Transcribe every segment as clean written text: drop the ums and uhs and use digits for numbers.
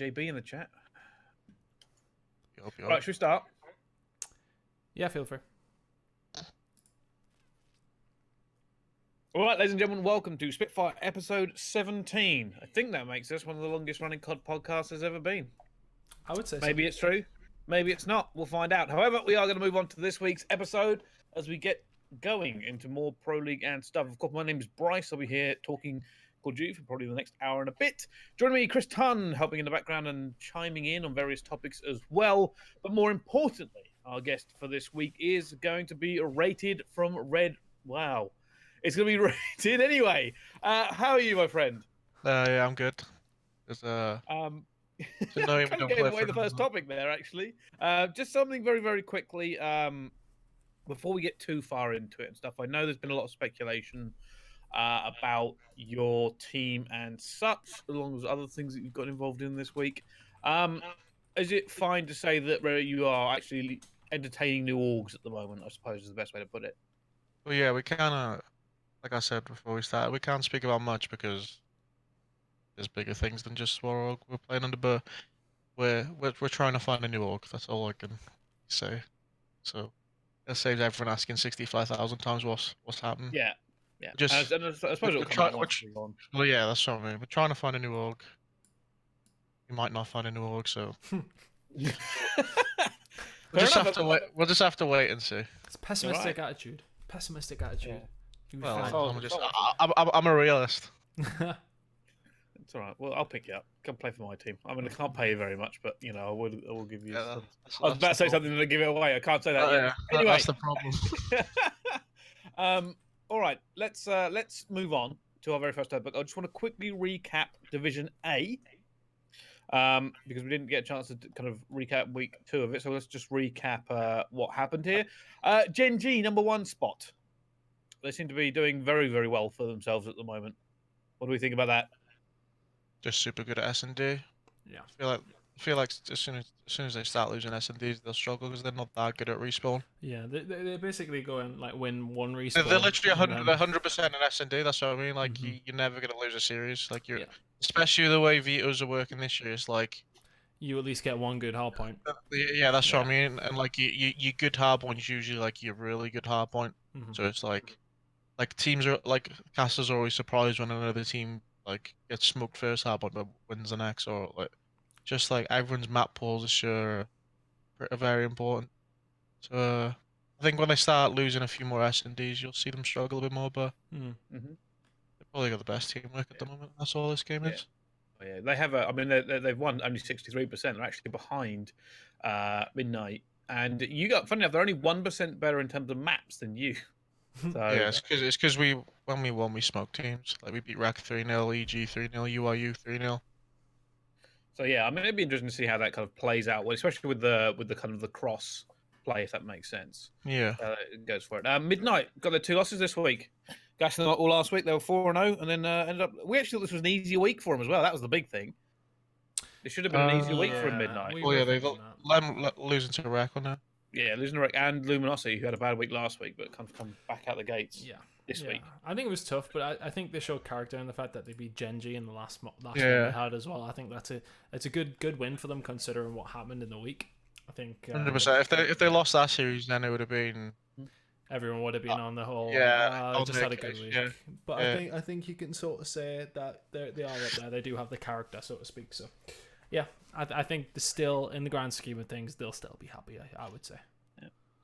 JB in the chat. Yup. Right, should we start? Yeah, feel free. All right, ladies and gentlemen, welcome to Spitfire episode 17. I think that makes us one of the longest running COD podcasts there's ever been. I would say Maybe it's true, maybe it's not. We'll find out. However, we are going to move on to this week's episode as we get going into more Pro League and stuff. Of course, my name is Bryce. I'll be here talking Call of Duty for probably the next hour and a bit. Joining me, Chris Tunn, helping in the background and chiming in on various topics as well. But more importantly, our guest for this week is going to be rated from Red. Wow. It's going to be rated anyway. How are you, my friend? Yeah, I'm good. There's Kind of gave away the first topic there, actually. Just something very, very quickly before we get too far into it and stuff. I know there's been a lot of speculation about your team and such, along with other things that you've got involved in this week. Is it fine to say that you are actually entertaining new orgs at the moment, I suppose is the best way to put it? Well, yeah, we kind of, like I said before we started, we can't speak about much because there's bigger things than just what org we're playing under, but we're trying to find a new org. That's all I can say. So that saves everyone asking 65,000 times what's happening. Yeah. Just and I suppose it'll come out once we're on. Well, yeah, that's what I mean. We're trying to find a new org. We might not find a new org, so we'll just have to wait. We'll just have to wait and see. It's pessimistic attitude. Pessimistic attitude. Yeah. Well, I'm a realist. It's all right. Well, I'll pick you up. Come play for my team. I mean, I can't pay you very much, but you know, I will give you. Yeah, I was about to say something and give it away. I can't say that. Yet. Yeah, Anyway, that's the problem. All right. Let's move on to our very first topic. I just want to quickly recap Division A, because we didn't get a chance to kind of recap week 2 of it. So let's just recap what happened here. Gen G #1 spot. They seem to be doing very, very well for themselves at the moment. What do we think about that? Just super good at S&D. Yeah. I feel like as soon as they start losing S&Ds, they'll struggle because they're not that good at respawn. Yeah, they're basically going like win one respawn. They're literally 100% in S&D. That's what I mean. Like you're never gonna lose a series. Like especially the way vetoes are working this year. It's like you at least get one good hard point. Yeah, that's what I mean. And like you good hard points usually like your really good hard point. So it's like teams are like casters are always surprised when another team like gets smoked first hard point but wins the next, or like just like everyone's map pools this year are very important. So I think when they start losing a few more S&Ds, you'll see them struggle a bit more. But they've probably got the best teamwork at the moment. That's all this game is. Oh, yeah, they have. I mean, they've won only 63%. They're actually behind Midnight, and you got funny enough. They're only 1% better in terms of maps than you. So, yeah, it's because when we won, we smoked teams. Like we beat RAC 3-0, EG 3-0, UIU 3-0. So yeah, I mean, it'd be interesting to see how that kind of plays out, well, especially with the kind of the cross play, if that makes sense. Yeah, it goes for it. Midnight got their 2 losses this week. Gashing them all last week. They were 4-0, and then ended up. We actually thought this was an easier week for them as well. That was the big thing. It should have been an easier week for Midnight. Well, yeah, they've losing to RAC on that. Yeah, losing to RAC and Luminosity, who had a bad week last week, but kind of come back out the gates. This week. I think it was tough, but I think they showed character in the fact that they beat Gen G in the last one they had as well. I think it's a good win for them considering what happened in the week. I think 100%. If they lost that series, then it would have been everyone would have been on the whole. Just had a good week. Yeah. But I think you can sort of say that they are up there. They do have the character, so to speak. So yeah, I think still in the grand scheme of things, they'll still be happy. I would say.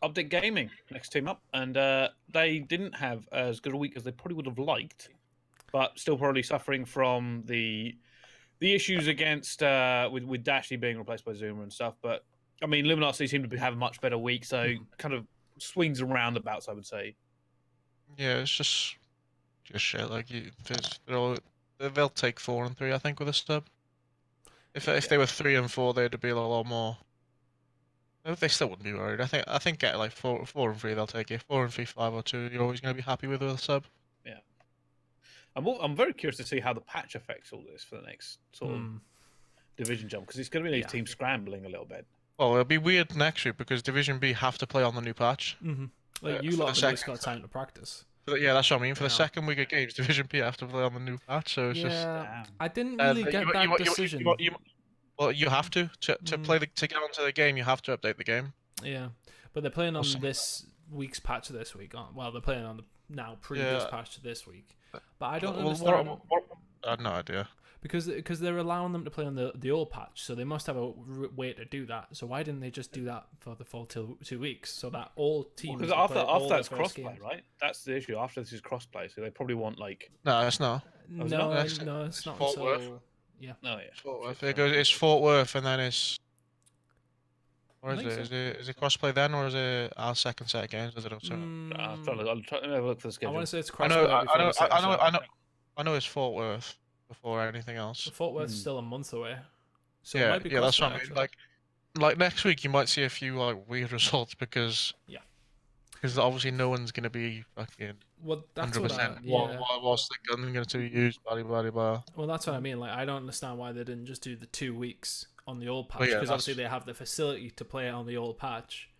Update Gaming, next team up, and they didn't have as good a week as they probably would have liked, but still probably suffering from the issues against with Dashy being replaced by Zoomer and stuff. But I mean, Luminosity seem to have a much better week, so kind of swings and roundabouts, I would say. Yeah, it's just shit. Like they'll take 4 and 3, I think, with a stub. If they were 3 and 4, they'd be a lot more. They still wouldn't be worried. I think get like 4 and 3, they'll take it. 4 and 3, 5 or 2, you're always going to be happy with a sub. Yeah. I'm very curious to see how the patch affects all this for the next sort of division jump, because it's going to be these teams scrambling a little bit. Well, it'll be weird next week because Division B have to play on the new patch. Like you lot have just got time to practice. Yeah, that's what I mean. For the second week of games, Division B have to play on the new patch, so it's just. I didn't really get that decision. Well, you have to play to get onto the game. You have to update the game. Yeah, but they're playing on Also- this week's patch this week. Well, they're playing on the now previous patch this week. But I don't understand. I have no idea. Because they're allowing them to play on the old patch, so they must have a way to do that. So why didn't they just do that for the full 2 weeks, so that all teams? Because after that's crossplay, right? That's the issue. After this is crossplay, so they probably want like. No, it's not. No, it's not. Fort Worth. So yeah. Oh yeah. Fort Worth. It's Fort Worth, and then it's. Or is it? Is it crossplay then, or is it our second set of games? Is it also? I'm trying to have a look for the schedule. I want to say it's crossplay. I know it's Fort Worth before anything else. Fort Worth's still a month away. So yeah, it might be that's what I mean. actually. Like next week, you might see a few like weird results because obviously no one's gonna be fucking 100%. What's the gun going to be used? Blah blah blah. Well, that's what I mean. Like, I don't understand why they didn't just do the 2 weeks on the old patch, because obviously they have the facility to play it on the old patch.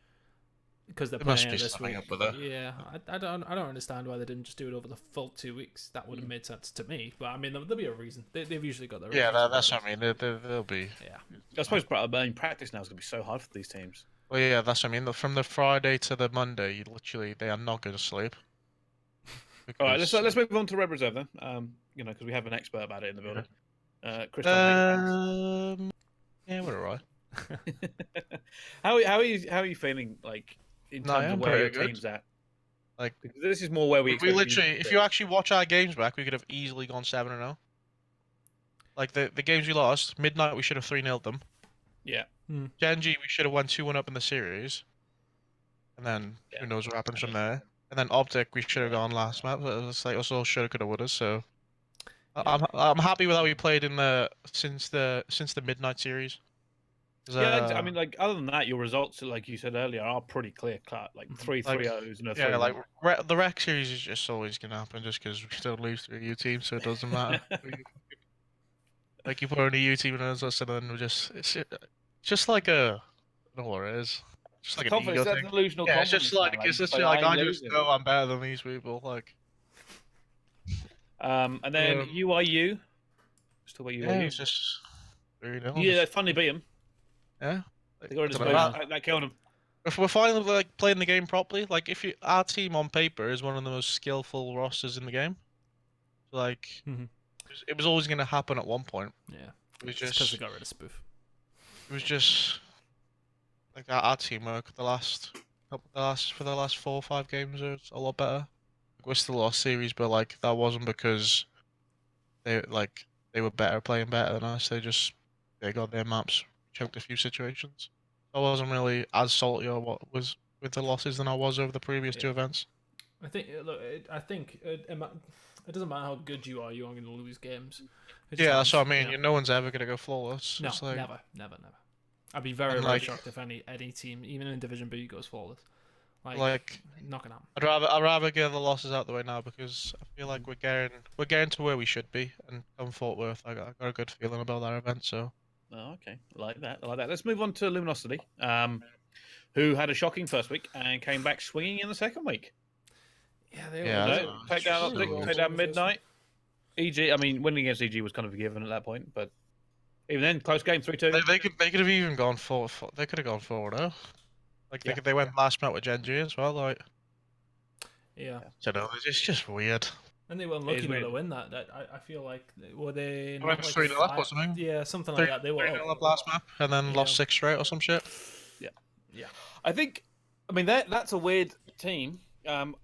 Because they're playing it this week. Yeah, I don't understand why they didn't just do it over the full 2 weeks. That would have made sense to me. But I mean, there'll be a reason. They've usually got their reasons. Yeah, that's what I mean. There'll be. Yeah. I suppose practice now is going to be so hard for these teams. Well, yeah, that's what I mean. From the Friday to the Monday, they are not going to sleep. Because... All right, let's move on to Red Reserve then. Because we have an expert about it in the building. Chris. Yeah, we're alright. How are you feeling like in terms of where your team's at? Like, because this is more where we literally, if you actually watch our games back, we could have easily gone 7-0. Like the games we lost, Midnight we should have 3-0'd them. Yeah. Genji we should have won 2-1 up in the series, and then who knows what happens from there. And then Optic we should have gone last map. It's like us all shoulda, coulda, woulda. So I'm happy with how we played since the Midnight series. Yeah, I mean, like other than that, your results, like you said earlier, are pretty clear cut. Like 3-3-0s and a 3. Yeah, like the Rec series is just always gonna happen, just because we still lose to a U team, so it doesn't matter. Like you put on a U team and us, and then it's just like a, I don't know what it is. Just like an ego thing. Delusional yeah, it's just like I just know I'm better than these people. Like. And then UIU. Let's talk about UIU. Yeah, it's just. Yeah, they finally beat them. Yeah. They got rid of that killed them. If we're finally like playing the game properly, like our team on paper is one of the most skillful rosters in the game. Like, it was always going to happen at one point. Yeah. It was just because they got rid of Spoof. It was just like our teamwork. For the last 4 or 5 games, it's a lot better. We're still lost series, but like that wasn't because they were playing better than us. They got their maps, choked a few situations. I wasn't really as salty or what was with the losses than I was over the previous 2 events. I think it doesn't matter how good you are going to lose games. Yeah, that's what I mean. Yeah. No one's ever gonna go flawless. No, never. I'd be very shocked if any team, even in Division B, goes flawless. Like not gonna happen. I'd rather get the losses out the way now, because I feel like we're getting to where we should be, and come Fort Worth, I got a good feeling about that event. So. Oh, okay, I like that. Let's move on to Luminosity, who had a shocking first week and came back swinging in the second week. Yeah, take down Midnight. EG, I mean, winning against EG was kind of a given at that point, but even then, close game, 3-2. They could have even gone 4. They could have gone 4-0. Like they went last match with Genji as well. Like, yeah. I don't know. It's just weird. And they were lucky to win that. I feel like were they went 3-0 up or something? Yeah, something like that. They were 3-0 up last map and then lost 6 straight or some shit. Yeah. I mean that's a weird team.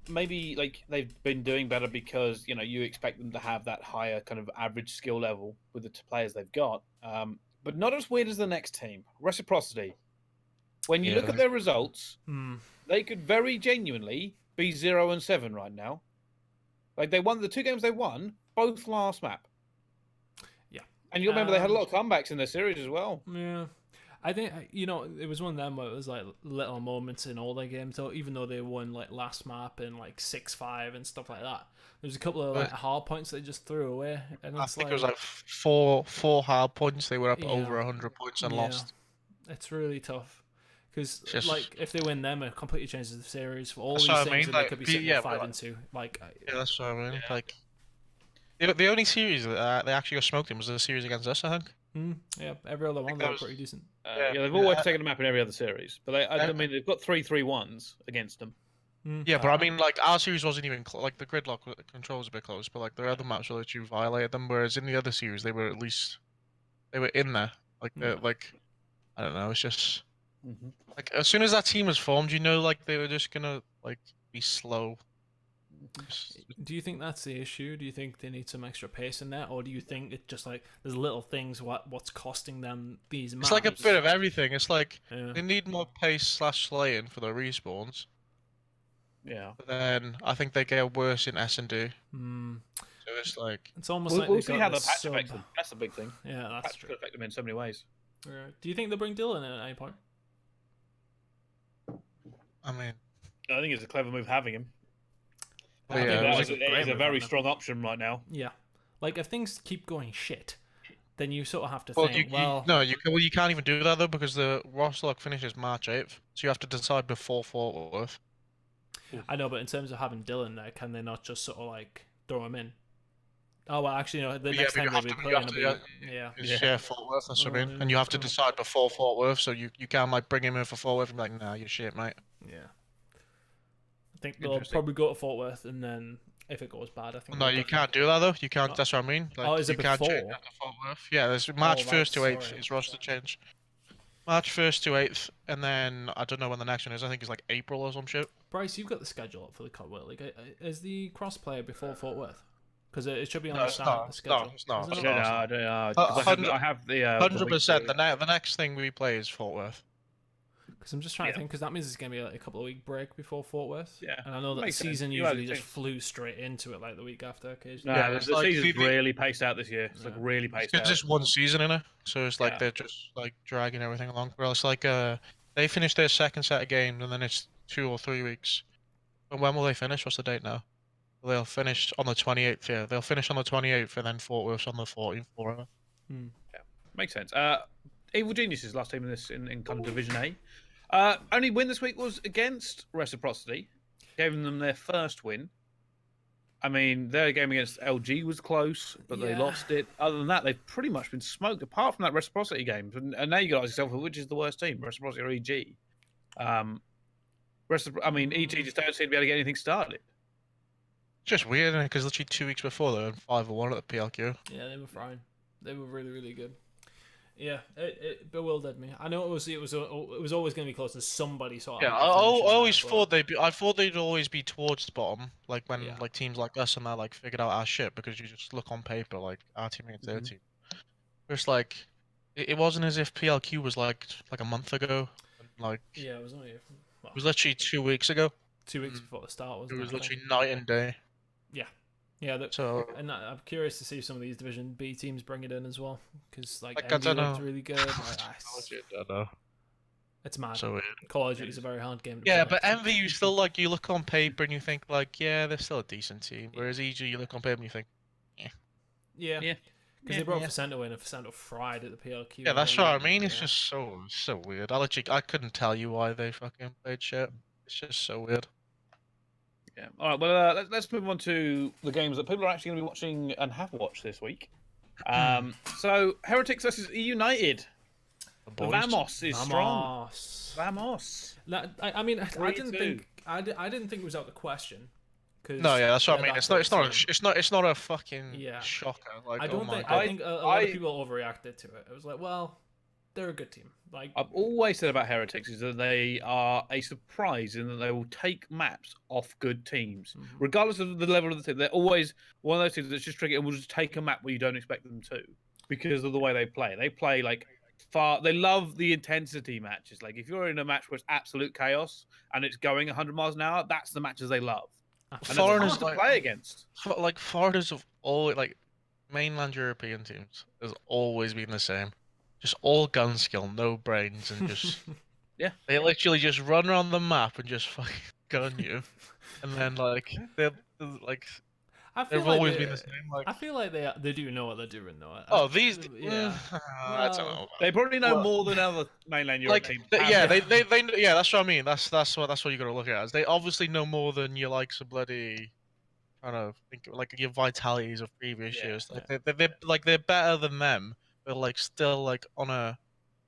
Maybe like they've been doing better because you expect them to have that higher kind of average skill level with the players they've got. But not as weird as the next team, Reciprocity. When you look at their results, they could very genuinely be 0-7 right now. Like they won the 2 games they won, both last map. Yeah, and you remember they had a lot of comebacks in their series as well. Yeah. I think it was one of them where it was like little moments in all their games. So even though they won like last map and like 6-5 and stuff like that, there's a couple of like hard points they just threw away. And I think it was like four hard points. They were up over 100 points and lost. It's really tough because like if they win them, it completely changes the series for all these things. And they could be sitting at 5-2. Like that's what I mean. Like the only series that they actually got smoked in was the series against us, I think. Yeah, every other one they're pretty decent. Yeah, they've always taken a map in every other series, but I mean they've got 3-3-1s against them. Yeah, but I mean, like our series wasn't even like the gridlock control was a bit close, but like the other maps were literally violated them. Whereas in the other series, they were at least in there. Like they're like, I don't know. It's just like as soon as that team was formed, you know, like they were just gonna like be slow. Do you think that's the issue? Do you think they need some extra pace in there, or do you think it's just like there's little things what's costing them these maps? It's like a bit of everything. It's like they need more pace / slaying for their respawns. Yeah. But then I think they get worse in S&D. So it's like it's almost we'll see how the patch affects them. That's the big thing. Yeah, that's true. Could affect them in so many ways. Do you think they'll bring Dylan in at any point? I mean, I think it's a clever move having him. Yeah, he's a very strong option right now. Yeah, like if things keep going shit, then you sort of have to well, think. you can't even do that though because the roster lock finishes March 8th, so you have to decide before Fort Worth. I know, but in terms of having Dylan there, can they not just sort of like throw him in? Oh well, actually, no. The next time they'll be playing, Fort Worth. That's what I mean. And you have to decide before Fort Worth, so you can't like bring him in for Fort Worth and be like, nah, you're shit, mate. Yeah. I think they'll probably go to Fort Worth, and then if it goes bad, I think. No, you can't do that though. You can't. That's what I mean. Like, is it you can't before? change after Fort Worth. Yeah, there's March 1st to 8th is roster change. March 1st to 8th, and then I don't know when the next one is. I think it's like April or some shit. Bryce, you've got the schedule up for the COD World League. Is the crossplayer before Fort Worth? Because it should be on the start of the schedule. No, it's not. I have the 100%. The next thing we play is Fort Worth. Because I'm just trying to think, because that means it's going to be like a couple of week break before Fort Worth. Yeah. And I know that the season usually just flew straight into it like the week after occasionally. No, the season's really paced out this year. It's like really paced out. It's just one season in it, so it's like they're just like dragging everything along. Well, it's like they finish their second set of games and then it's 2 or 3 weeks. And when will they finish? What's the date now? They'll finish on the 28th. Yeah, they'll finish on the 28th and then Fort Worth's on the 14th. Forever. Yeah, makes sense. Evil Geniuses last team in this in kind of Division A. Only win this week was against Reciprocity, giving them their first win. I mean, their game against LG was close, but they lost it. Other than that, they've pretty much been smoked, apart from that Reciprocity game. And now you got to ask yourself, which is the worst team, Reciprocity or EG? EG just don't seem to be able to get anything started. It's just weird, isn't it? Because literally 2 weeks before, they were 5-1 at the PLQ. Yeah, they were fine. They were really, really good. Yeah, it bewildered me. I know it was always going to be close to somebody sort of. Yeah, I always thought they'd always be towards the bottom, like when like teams like us and that like figured out our shit because you just look on paper like our team against their team. It's like it wasn't as if PLQ was like a month ago, like it was only it was literally 2 weeks ago. 2 weeks before the start, wasn't it? It was literally night and day. Yeah. And I'm curious to see some of these Division B teams bring it in as well, because like MV looked really good. I don't know. It's mad. So weird. Call of Duty is a very hard game to play. But MV you still like you look on paper and you think like they're still a decent team, whereas EG you look on paper and you think yeah. Because they brought Facento in and Facento fried at the PLQ. Yeah, that's what I mean. It's just so weird. I couldn't tell you why they fucking played shit. It's just so weird. Yeah. All right. Well, let's move on to the games that people are actually going to be watching and have watched this week. So Heretics versus United. Vamos is strong. Vamos. I mean, I didn't think it was out of the question. No, yeah, that's what I mean. It's not a fucking shocker. Like, I think a lot of people overreacted to it. It was like, well, they're a good team. Like I've always said about Heretics is that they are a surprise in that they will take maps off good teams, regardless of the level of the team. They're always one of those teams that's just tricky and will just take a map where you don't expect them to, because of the way they play. They play like they love the intensity matches. Like if you're in a match where it's absolute chaos and it's going 100 miles an hour, that's the matches they love. And foreigners to play against. Like foreigners of all mainland European teams has always been the same. Just all gun skill, no brains, and just they literally just run around the map and just fucking gun you, and then they've always been the same. Like I feel like they do know what they're doing though. I don't know. They probably know more than other mainland European teams. That's what I mean. That's what you got to look at. As they obviously know more than your some bloody. Trying to think like your vitalities of previous years. They're better than them. but like still like on a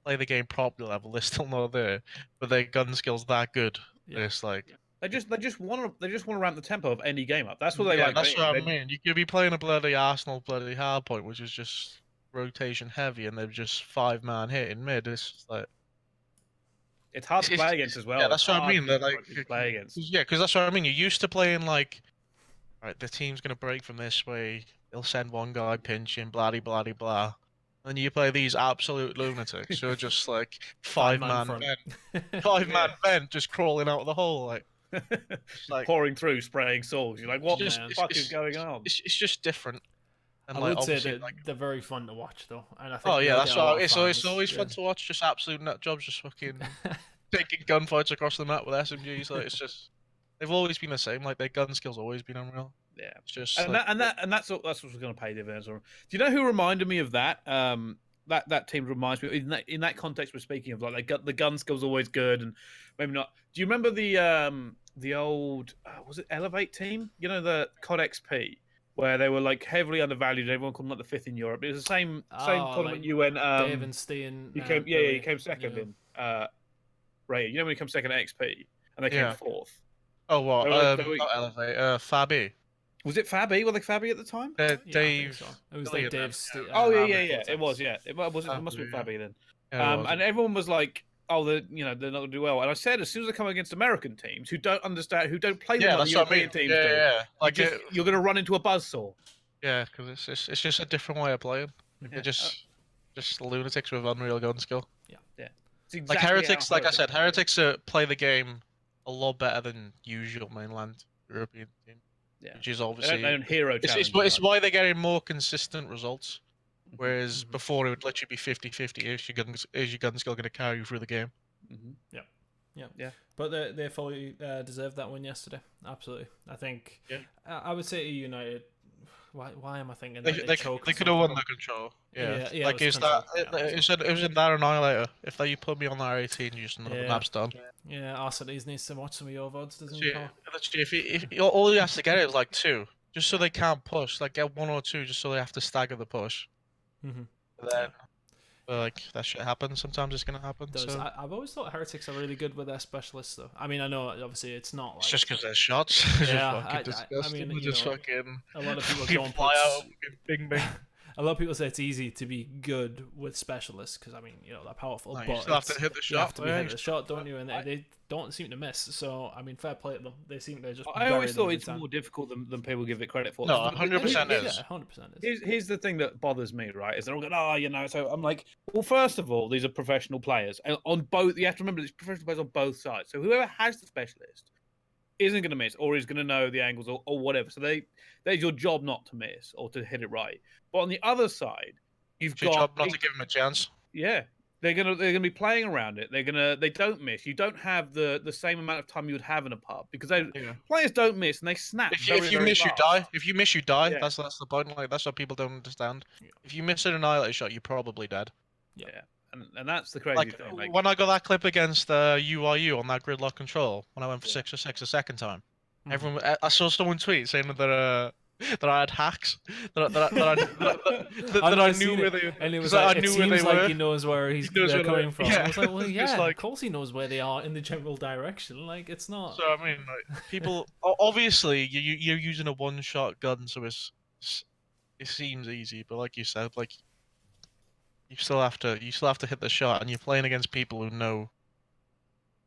play the game properly level, they're still not there. But their gun skills that good. Yeah. It's like they just want to ramp the tempo of any game up. That's what they yeah, like. that's what I mean. You could be playing a bloody Arsenal bloody hardpoint, which is just rotation heavy, and they're just 5-man hitting mid. It's just like it's hard to play against as well. Yeah, that's what I mean. That like play against. Yeah, because that's what I mean. You're used to playing like, right, the team's gonna break from this way. They'll send one guy pinching, blah blah blah blah. And you play these absolute lunatics who are just like 5-man men, 5-man men just crawling out of the hole, like pouring through, spraying souls. You're like, what the fuck is going on? It's just different. And I would say that they're very fun to watch, though. And I think that's why it's always fun to watch. Just absolute nut jobs, just fucking taking gunfights across the map with SMGs. Like it's just they've always been the same. Like their gun skills always been unreal. Yeah, it's just that's what's going to pay dividends. Do you know who reminded me of that? That team reminds me in that context. We're speaking of like the gun skills always good, and maybe not. Do you remember the old was it Elevate team? You know, the COD XP, where they were like heavily undervalued. Everyone called them like the fifth in Europe. It was the same tournament like you went. Dave and Steen. You came second in. Right, you know when you come second at XP, and they came fourth. Oh what? Not Elevate. Fabi. Was it Fabi? Were they Fabi at the time? Dave. So. It was like Dave's. Oh yeah. It was. Yeah, it must be Fabi then. And everyone was like, "Oh, they're not going to do well." And I said, as soon as they come against American teams who don't understand, who don't play them like the European teams do, like you're going to run into a buzzsaw. Yeah, because it's just a different way of playing. They're just lunatics with unreal gun skill. Yeah. Exactly like Heretics, like I said, Heretics play the game a lot better than usual mainland European team. Yeah. Which is obviously they don't hero challenge. It's why they're getting more consistent results. Whereas before it would literally be 50-50. Is your gun skill going to carry you through the game? Yeah. But they fully deserved that win yesterday. Absolutely. I think. Yeah. I would say United. Why am I thinking that they could have won the control? Yeah. Like it was in that Annihilator. If you put me on that 18, you just know the map's done. Yeah, Arsenal needs to watch some of your VODs, doesn't he? If all he has to get is like 2, just so they can't push. Like get 1 or 2, just so they have to stagger the push. Then, like that shit happens. Sometimes it's gonna happen. So. I've always thought Heretics are really good with their specialists, though. I mean, I know obviously it's not. Like... It's just because their shots. Yeah, I mean, just fucking. A lot of people don't fly out, bing bing. A lot of people say it's easy to be good with specialists because I mean, they're powerful. No, but you still have to hit the shot. You have to hit the shot, don't you? And they don't seem to miss. So I mean, fair play to them. They seem to just. I always thought it's more difficult than people give it credit for. No, 100% is. Yeah, 100% is. Here's the thing that bothers me, right? Is they're all going, So I'm like, well, first of all, these are professional players, and on both. You have to remember, there's professional players on both sides. So whoever has the specialist isn't going to miss, or is going to know the angles, or whatever. So there's your job not to miss or to hit it right. But on the other side, you've got job not to give them a chance. Yeah, they're gonna be playing around it. They don't miss. You don't have the same amount of time you would have in a pub because players don't miss and they snap. If you miss, you die. If you miss, you die. Yeah. That's the point. Like that's what people don't understand. Yeah. If you miss an annihilator shot, you're probably dead. Yeah, and that's the crazy thing. Like, when I got that clip against UIU on that gridlock control, when I went for 6 for 6 a second time, everyone I saw someone tweet saying that I had hacks that I knew where they were. And it was like, it seems like he knows where they're coming from. Yeah. I was like, well, yeah, of course he knows where they are in the general direction. Like, it's not. So I mean, like, people obviously you're using a one-shot gun, so it seems easy, but like you said, like you still have to hit the shot, and you're playing against people who know.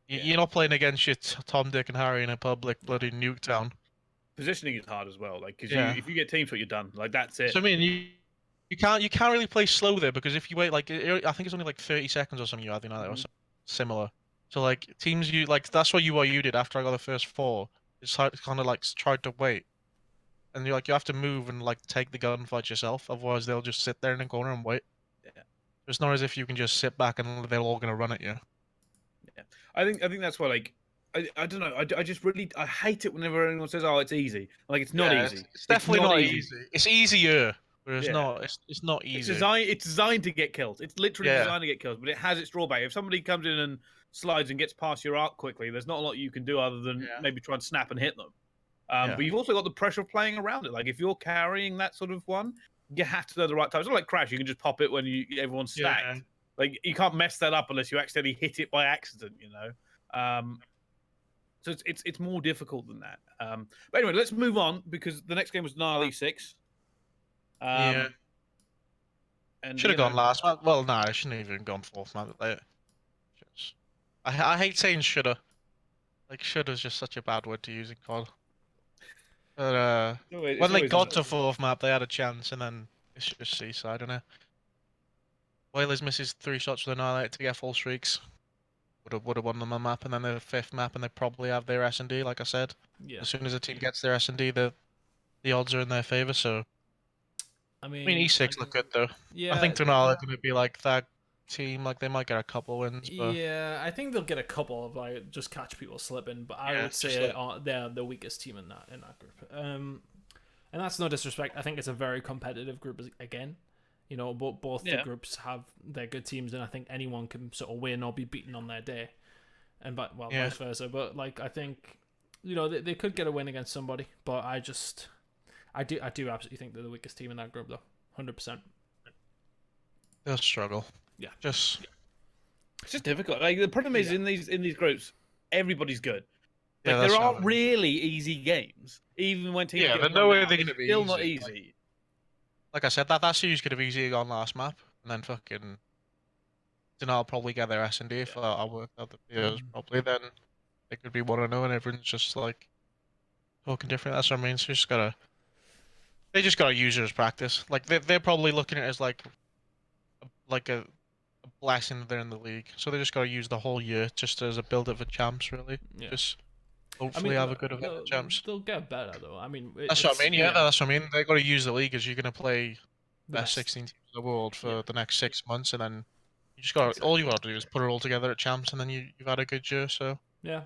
You're not playing against your Tom, Dick, and Harry in a public bloody nuke town. Positioning is hard as well, like because if you get team shot, you're done. Like that's it. So I mean, you can't really play slow there because if you wait, like I think it's only like 30 seconds or something. I think that or something similar. So like teams, that's what you did after I got the first 4. It's kind of like tried to wait, and you have to move and like take the gunfight yourself. Otherwise, they'll just sit there in the corner and wait. Yeah. It's not as if you can just sit back and they're all gonna run at you. Yeah, I think that's why like. I don't know. I just really hate it whenever anyone says, "Oh, it's easy." Like it's not easy. It's definitely not easy. It's easier, but it's not. It's not easy. It's designed to get killed. It's literally designed to get killed, but it has its drawback. If somebody comes in and slides and gets past your arc quickly, there's not a lot you can do other than maybe try and snap and hit them. But you've also got the pressure of playing around it. Like if you're carrying that sort of one, you have to know the right time. It's not like Crash; you can just pop it when everyone's stacked. Yeah. Like you can't mess that up unless you accidentally hit it by accident. So it's more difficult than that. But anyway, let's move on because the next game was Nile E6. Yeah. And Should have gone last map. Well, no, I shouldn't have even gone fourth map. I hate saying shoulda. Like shoulda's just such a bad word to use in COD. But when they got to fourth map, they had a chance, and then it's just seaside, isn't it? Whalers misses 3 shots with Annihilate to get full streaks. Would have won them a map, and then the fifth map, and they probably have their S&D. Like I said, as soon as a team gets their S&D, the odds are in their favor. So, I mean E6 look good though. Yeah, I think Denali are going to be like that team. Like they might get a couple wins. But... Yeah, I think they'll get a couple of like just catch people slipping. But I would say they're the weakest team in that group. And that's no disrespect. I think it's a very competitive group again. Both the groups have their good teams, and I think anyone can sort of win or be beaten on their day, and vice versa. But like I think, they could get a win against somebody. But I do absolutely think they're the weakest team in that group, though, 100%. They'll struggle. Yeah, it's just difficult. Like the problem is in these groups, everybody's good. Like there aren't really easy games, even when teams there's no way they're going to be still not easy. Like I said, that's who's could have easily gone last map, and then fucking Denal probably get their S&D if I work out the videos properly. Then they could be 1-0, and everyone's just like talking different. That's what I mean. So they just gotta use it as practice. Like they're probably looking at it as like a blessing that they're in the league. So they just gotta use the whole year just as a build up for champs, really. Yeah. Just hopefully have a good event at champs. They'll get better though. I mean, that's what I mean. Yeah, that's what I mean. They gotta use the league as you're gonna play the best 16 teams in the world for the next 6 months, and then you just got all you got to do is put it all together at champs, and then you've had a good year. So yeah,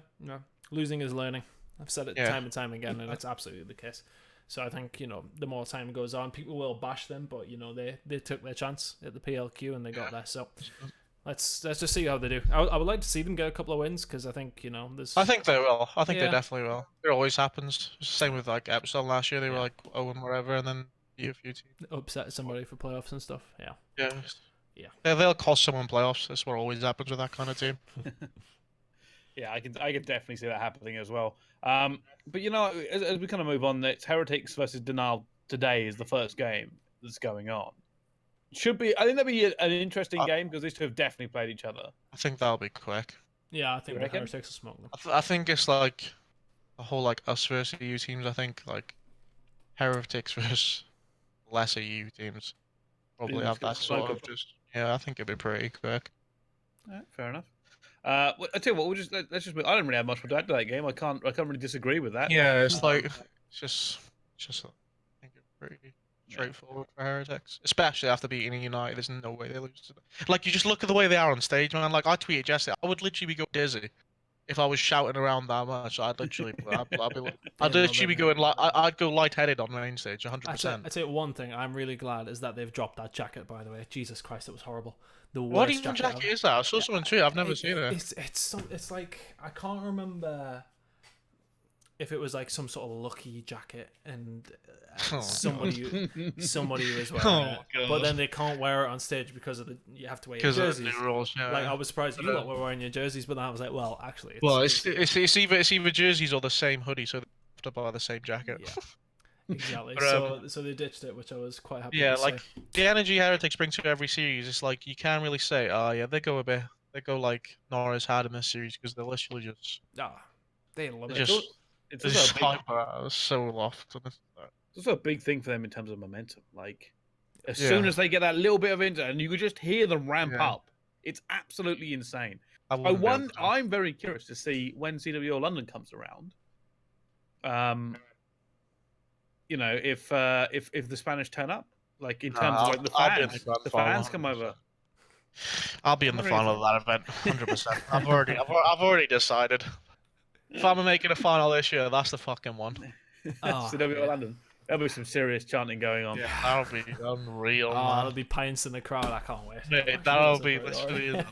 losing is learning. I've said it time and time again, and it's absolutely the case. So I think the more time goes on, people will bash them, but they took their chance at the PLQ and they got there. So let's just see how they do. I would like to see them get a couple of wins because I think there's. I think they will. I think they definitely will. It always happens. It's the same with like Epsilon last year. They were like 0 and whatever, and then a few teams upset somebody for playoffs and stuff. Yeah. They'll cost someone playoffs. That's what always happens with that kind of team. I can definitely see that happening as well. But as we kind of move on, it's Heretics versus Denial today is the first game that's going on. I think that'll be an interesting game because these two have definitely played each other. I think that'll be quick. Yeah, I think the Heretics will smoke them. I think it's like a whole like us versus EU teams. I think like Heretics versus lesser EU teams probably have that sort of just. Yeah, I think it'd be pretty quick. Fair enough. I tell you what, let's just. I don't really have much to add to that game. I can't really disagree with that. Yeah, it's like it's just. I think it's pretty straightforward for Heretics, especially after beating United. There's no way they lose to them. Like you just look at the way they are on stage, man. Like I tweeted yesterday, I would literally be going dizzy if I was shouting around that much. I'd literally be going like I'd go lightheaded on main stage, 100%. I'd say one thing I'm really glad is that they've dropped that jacket. By the way, Jesus Christ, it was horrible. What even jacket is that? I saw someone tweet. I've never seen it. It's like I can't remember if it was like some sort of lucky jacket and somebody was wearing it, but then they can't wear it on stage because you have to wear your jerseys. Of the rules, Like I was surprised you lot were wearing your jerseys, but then I was like, well, actually, it's either jerseys or the same hoodie, so they have to buy the same jacket. Yeah. Exactly. So they ditched it, which I was quite happy to like say. The energy Heretics bring to every series, it's like you can't really say, they go like not as hard in this series because they're literally just they love it. It's just hyper, so loft. It's also a big thing for them in terms of momentum. Like as soon as they get that little bit of internet, and you could just hear them ramp up, it's absolutely insane. I'm very curious to see when CWO London comes around. If the Spanish turn up, like in terms of like the fans come over. I'll be in the final of that event, 100%. I've already decided. If I'm making a final this year, that's the fucking one. CWO London. There'll be some serious chanting going on. Yeah, that'll be unreal, man. There'll be pints in the crowd. I can't wait. Yeah, that'll be literally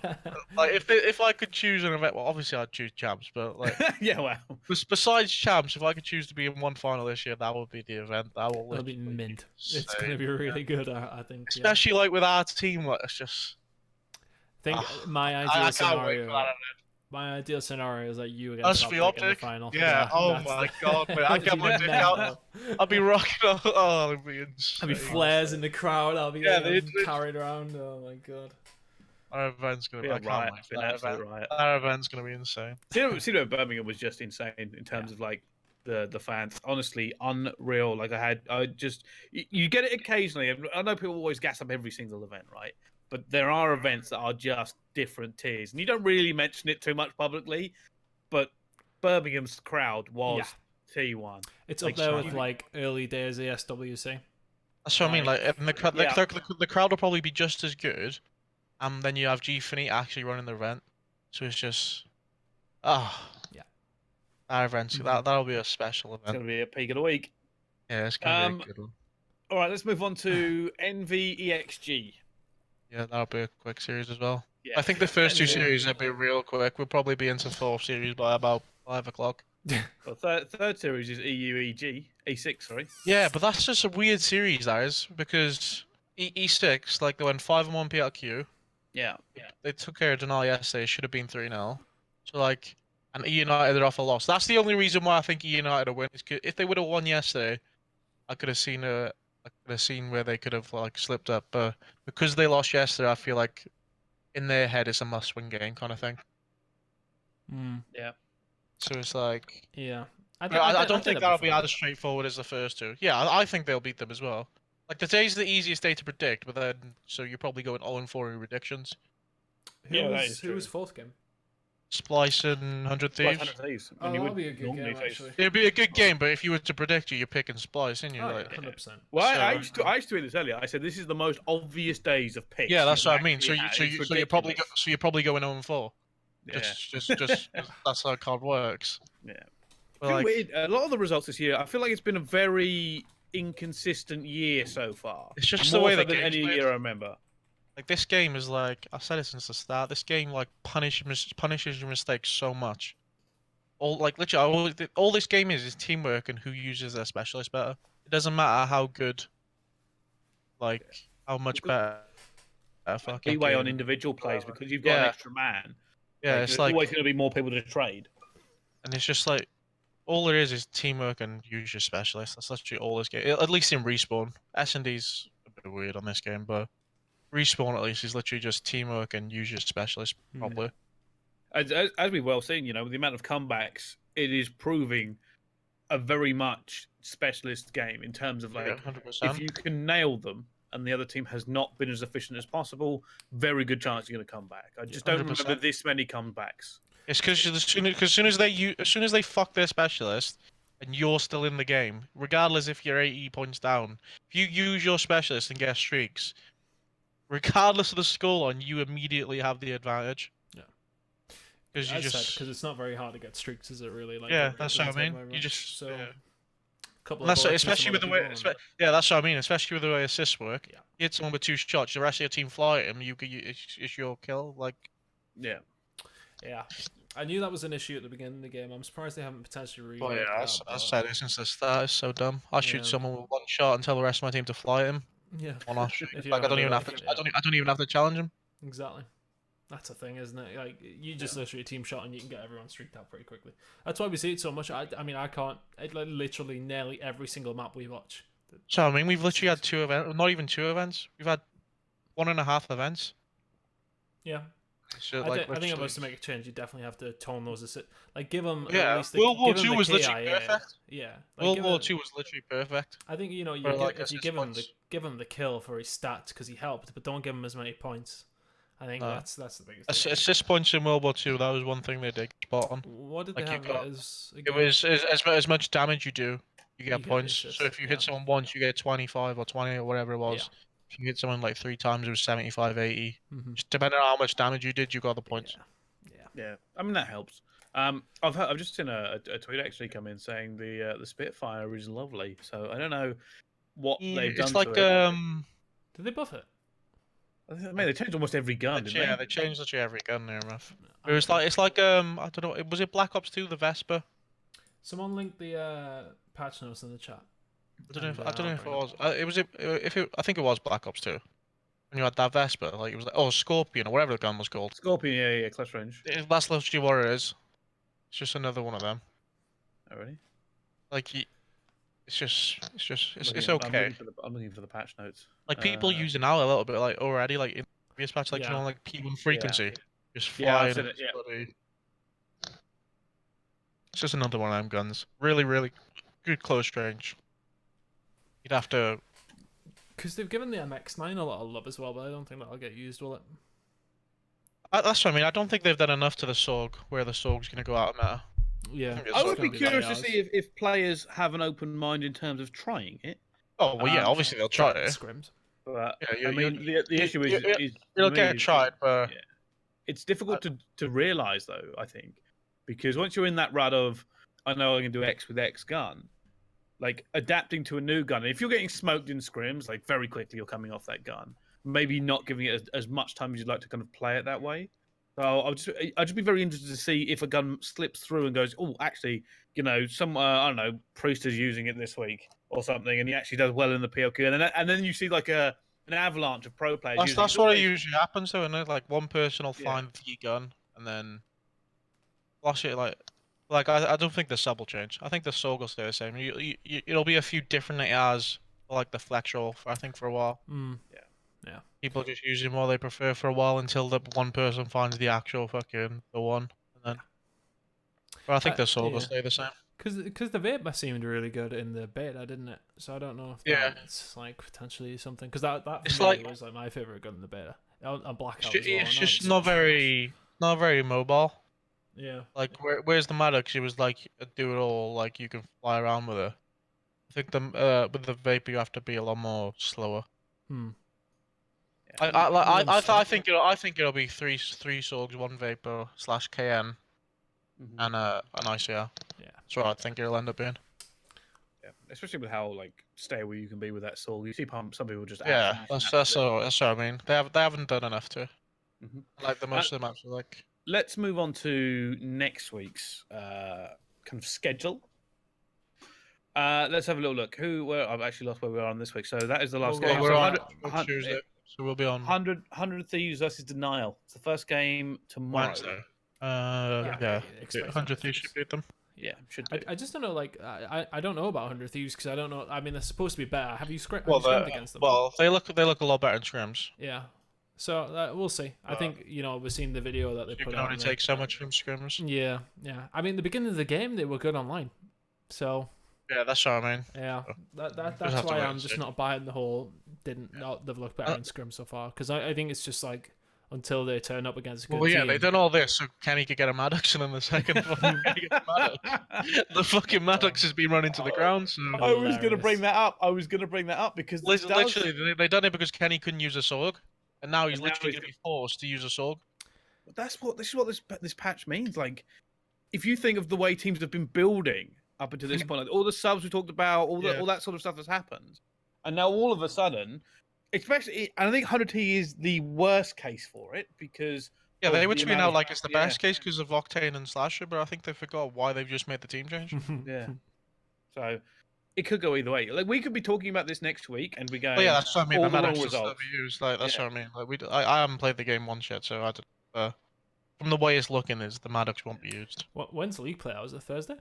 like if I could choose an event. Well, obviously I'd choose champs, but like yeah, well, besides champs, if I could choose to be in one final this year, that would be the event. That'll be mint. It's gonna be really good. I think. Especially like with our team, like it's just. I think my ideal scenario. My ideal scenario is like you against Optic in the final. Yeah. Oh my god, man. I'd get my dick out. I'll be rocking. Oh, it'd be insane. There'll be flares in the crowd. I'll be carried around. Oh my god. Our event's gonna be right. Our event's gonna be insane. See, Birmingham was just insane in terms of like the fans. Honestly, unreal. Like you get it occasionally. I know people always gas up every single event, right? But there are events that are just different tiers, and you don't really mention it too much publicly. But Birmingham's crowd was T1. It's up there with like early days of SWC. That's what I mean. Like, the crowd will probably be just as good, and then you have G-Finny actually running the event, so it's just, our events. That'll be a special event. It's gonna be a peak of the week. Yeah, it's gonna be a good one. All right, let's move on to NVEXG. Yeah, that'll be a quick series as well. Yeah, I think the first two series will be real quick. We'll probably be into fourth series by about 5 o'clock. Well, third series is E6, sorry. Yeah, but that's just a weird series, that is, because E6, like, they went 5-1 PLQ. Yeah. They took care of Denali yesterday. It should have been 3-0. So, like, and E United are off a loss. That's the only reason why I think E United will win. Is if they would have won yesterday, I could have seen where they could have like slipped up, but because they lost yesterday, I feel like in their head it's a must-win game kind of thing. Yeah. So it's like, I don't think that'll be as straightforward as the first two. Yeah, I think they'll beat them as well. Like the day's the easiest day to predict, but then so you're probably going 0-4 in predictions. Who was fourth game? Splice and 100 Thieves. That'll be a good game, actually. It'd be a good game, but if you were to predict you're picking Splice, and you're like 100%. Well, I used to do this earlier. I said this is the most obvious days of picks. Yeah, that's what I mean. So you're probably going 0-4. Yeah. Just that's how card works. Yeah. Like, weird. A lot of the results this year, I feel like it's been a very inconsistent year so far. It's just the way than any year I remember. Like this game is like, I've said it since the start. This game like punishes your mistakes so much. Literally, all this game is teamwork and who uses their specialist better. It doesn't matter how good, like how much better. Leeway on individual plays because you've got an extra man. Yeah, it's like always going to be more people to trade. And it's just like all there is teamwork and use your specialist. That's literally all this game. At least in respawn, S&D's a bit weird on this game, but. Respawn at least is literally just teamwork and use your specialist probably. As we've well seen, with the amount of comebacks, it is proving a very much specialist game in terms of like 100%. If you can nail them and the other team has not been as efficient as possible, very good chance you're going to come back. I just don't 100%. Remember this many comebacks. It's because as soon as they fuck their specialist and you're still in the game, regardless if you're 80 points down, if you use your specialist and get streaks. Regardless of the scoreline, you immediately have the advantage. Yeah. Because it's not very hard to get streaks, is it really? Like, that's what I mean. You just especially with the way, that's what I mean. Especially with the way assists work. Yeah. You hit someone with 2 shots, the rest of your team fly at him. It's your kill. Like. Yeah. Yeah. I knew that was an issue at the beginning of the game. I'm surprised they haven't potentially reworked that. I said it since the start. It's so dumb. I shoot someone with 1 shot and tell the rest of my team to fly at him. Yeah. Like I don't even have to challenge him. Exactly. That's a thing, isn't it? Like you just literally team shot and you can get everyone streaked out pretty quickly. That's why we see it so much. I mean, I can't. Literally nearly every single map we watch. So I mean, we've literally had 2 events. Not even 2 events. We've had 1.5 events. Yeah. So, I think if I was to make a change, you definitely have to tone those. Like give them. Yeah. At least World War II was KIA, literally perfect. Yeah. World War II was literally perfect. I think if you give him the kill for his stats because he helped, but don't give him as many points. I think that's the biggest thing. Assist points in World War II. That was one thing they did spot on. What did they have as? It was as much damage you do, you get points. So if you hit someone once, you get 25 or 20 or whatever it was. Yeah. If you hit someone like 3 times, it was 75, 80. Mm-hmm. Just depending on how much damage you did, you got the points. Yeah. Yeah, I mean that helps. I've just seen a tweet actually come in saying the Spitfire is lovely. So I don't know what they've done It's like to it. Did they buff it? I mean, they changed almost every gun, didn't yeah, they? they changed literally every gun there, Muff. I It's like I don't know. Was it Black Ops 2, the Vespa? Someone linked the patch notes in the chat. I don't know if it was. I think it was Black Ops 2. When you had that Vespa, like it was like Scorpion or whatever the gun was called. Scorpion, yeah, close range. That's literally what it is. It's just another one of them. Oh, really? Like it's I'm okay. looking for the patch notes. Like people use it now a little bit, like already, like in previous patch, like Yeah. you know, like P1 frequency, just Yeah, flying. I've seen it, yeah. It's just another one of them guns. Really, really good close range. You'd have to. Because they've given the MX-9 a lot of love as well, but I don't think that'll get used, will it? That's what I mean. I don't think they've done enough to the SOG where the SOG's going to go out of matter. Yeah. I would be curious to see if players have an open mind in terms of trying it. Oh well, yeah. Obviously they'll try it. Scrims. But yeah, I mean, the issue is it'll get tried, but it's difficult to realize though. I think because once you're in that rut of I know I can do X with X gun, like adapting to a new gun. And if you're getting smoked in scrims, like very quickly you're coming off that gun. Maybe not giving it as much time as you'd like to kind of play it that way. So I'd just be very interested to see if a gun slips through and goes, oh, actually, you know, some I don't know, Priest is using it this week or something, and he actually does well in the PLQ, and then you see like an avalanche of pro players. That's what it usually happens, though, isn't it? Like one person will find the gun and then flash it like I don't think the sub will change. I think the SOG will stay the same. It'll be a few different ARs like the flex roll, I think, for a while. Yeah. People just use it more they prefer for a while until the one person finds the actual fucking the one, and then. But I think the SOG will stay the same. Because the Vapor seemed really good in the beta, didn't it? So I don't know if that's like potentially something. Because that for me was like my favorite gun in the beta. On Blackout. It's just not very mobile. Yeah. Like where's the Maddox? It was like a do it all. Like you can fly around with it. I think with the Vapor you have to be a lot more slower. I think it'll be three SOGs, one Vapor / KN, and an ICR. Yeah, that's what I think it'll end up being. Yeah, especially with how like stable you can be with that SOG. You see some people just that's what I mean. They haven't done enough to. Like the most of the maps are like. Let's move on to next week's kind of schedule. Let's have a little look. I've actually lost where we are on this week. So that is the last game. We're on Tuesday, so we'll be on 100 Thieves versus Denial. It's the first game tomorrow. Wednesday. 100 Thieves should beat them. Yeah, should do. I just don't know. Like, I don't know about 100 Thieves because I don't know. I mean, they're supposed to be better. Have you scrimmed against them? Well, they look a lot better in scrims. Yeah. So we'll see. I think we've seen the video that they put out. You can only take so much from scrims. Yeah. I mean, the beginning of the game they were good online, so. Yeah, that's what I mean. Yeah, that's why I'm just not buying the whole. They've looked better in scrim so far because I think it's just like until they turn up against a good team. They've done all this so Kenny could get a Maddox and then the second fucking the fucking Maddox has been run into the ground. So. I was going to bring that up. Because literally they done it because Kenny couldn't use a SOG, and now he's literally going to be forced to use a SOG. This is what this patch means. Like, if you think of the way teams have been building up until this point, like all the subs we talked about, all that sort of stuff has happened, and now all of a sudden, especially, I think 100T is the worst case for it because they would be now like it's the best case because of Octane and Slasher, but I think they forgot why they've just made the team change. So it could go either way. Like we could be talking about this next week, and we go. Well, that's what I mean. The Maddox is stuff we use. Like that's what I mean. Like I haven't played the game once yet, so I don't. From the way it's looking, is the Maddox won't be used. When's the league play out? Is it Thursday?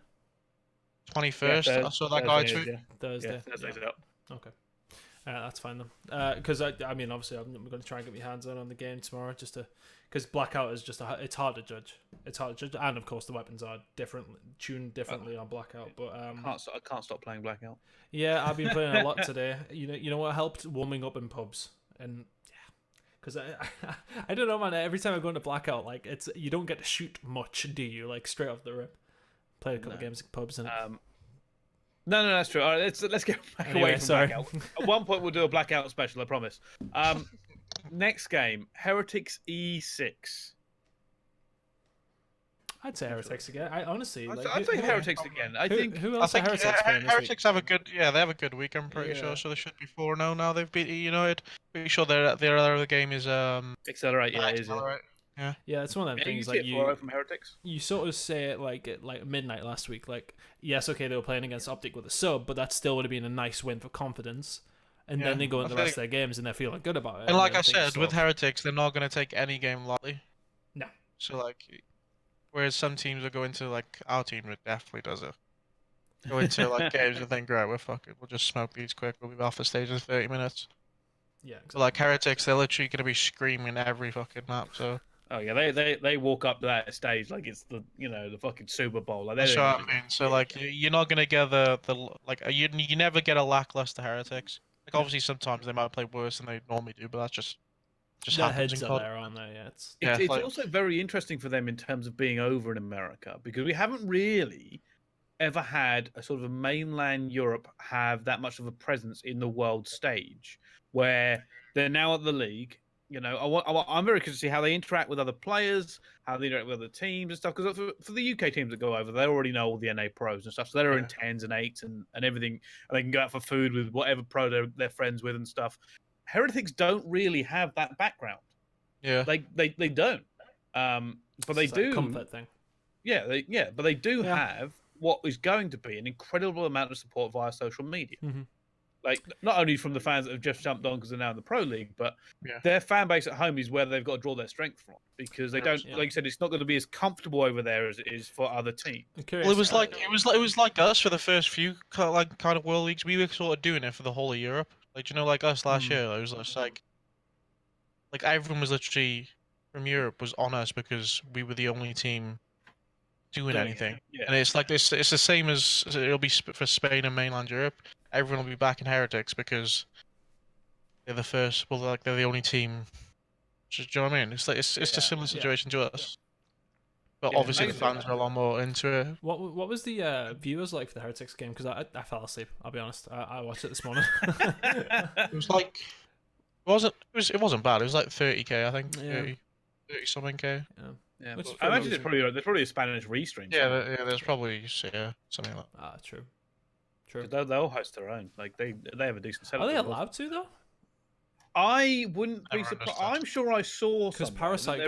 21st. I saw that guy tweet. Thursday. Thursday's up. Okay. That's fine then. Because I mean, obviously, I'm going to try and get my hands on the game tomorrow, just to, because Blackout is just it's hard to judge. It's hard to judge, and of course the weapons are tuned differently on Blackout. But I can't stop playing Blackout. Yeah, I've been playing a lot today. You know what helped? Warming up in pubs, and because I don't know, man. Every time I go into Blackout, like you don't get to shoot much, do you? Like straight off the rip. Played a couple of games in pubs and. No, that's true. All right, let's get back away from Blackout. At one point, we'll do a Blackout special, I promise. Next game, Heretics E6. I'd say Heretics again. I honestly, I'd say Heretics again. I think who else are Heretics playing this Heretics week? have a good, they have a good week. I'm pretty sure. So they should be 4-0 now. They've beat United. Pretty sure their other game is Accelerate. Yeah, Accelerate. Yeah, it's one of them things you like see it from Heretics. You sort of say it like at midnight last week. Like, yes, okay, they were playing against Optic with a sub, but that still would have been a nice win for confidence. And then they go into the rest of their games and they're feeling good about it. And like I said, with Heretics, they're not going to take any game lightly. No. So like, whereas some teams will go into like our team, it definitely does it. Go into like games and think, right, we'll just smoke these quick. We'll be off the stage in 30 minutes. Yeah. Exactly. But like Heretics, they're literally going to be screaming every fucking map. So. Oh yeah, they walk up to that stage like it's the the fucking Super Bowl. Like, that's what I mean. So like you're not gonna get the like you never get a lackluster Heretics. Like obviously sometimes they might play worse than they normally do, but that's just their happens heads in are there, aren't they? Yeah, it's also very interesting for them in terms of being over in America because we haven't really ever had a sort of a mainland Europe have that much of a presence in the world stage where they're now at the league. I'm very curious to see how they interact with other players, how they interact with other teams and stuff. Because for the UK teams that go over, they already know all the NA pros and stuff. So they're in 10s and 8s and everything. And they can go out for food with whatever pro they're friends with and stuff. Heretics don't really have that background. Yeah. They don't. But they do. Comfort thing. Yeah, but they do have what is going to be an incredible amount of support via social media. Mm-hmm. Like, not only from the fans that have just jumped on because they're now in the Pro League, but their fan base at home is where they've got to draw their strength from because they don't, like you said, it's not going to be as comfortable over there as it is for other teams. Well, it was like us for the first few kind of World Leagues. We were sort of doing it for the whole of Europe. Like, like us last year, it was just like everyone was literally from Europe was on us because we were the only team doing anything. Yeah. And it's like this. It's the same as it'll be for Spain and mainland Europe. Everyone will be back in Heretics because they're the first. Well, they're the only team. Do you know what I mean? It's like it's a similar situation to us, but obviously the fans are a lot more into it. What was the viewers like for the Heretics game? Because I fell asleep. I'll be honest. I watched it this morning. It was like it wasn't bad. It was like 30K, I think. 30 something K. Yeah. I imagine there's probably a Spanish restream. Yeah, there's probably something like that. True. They'll host their own. Like they have a decent setup. Are they allowed to though? I wouldn't be surprised. I'm sure I saw because Parasite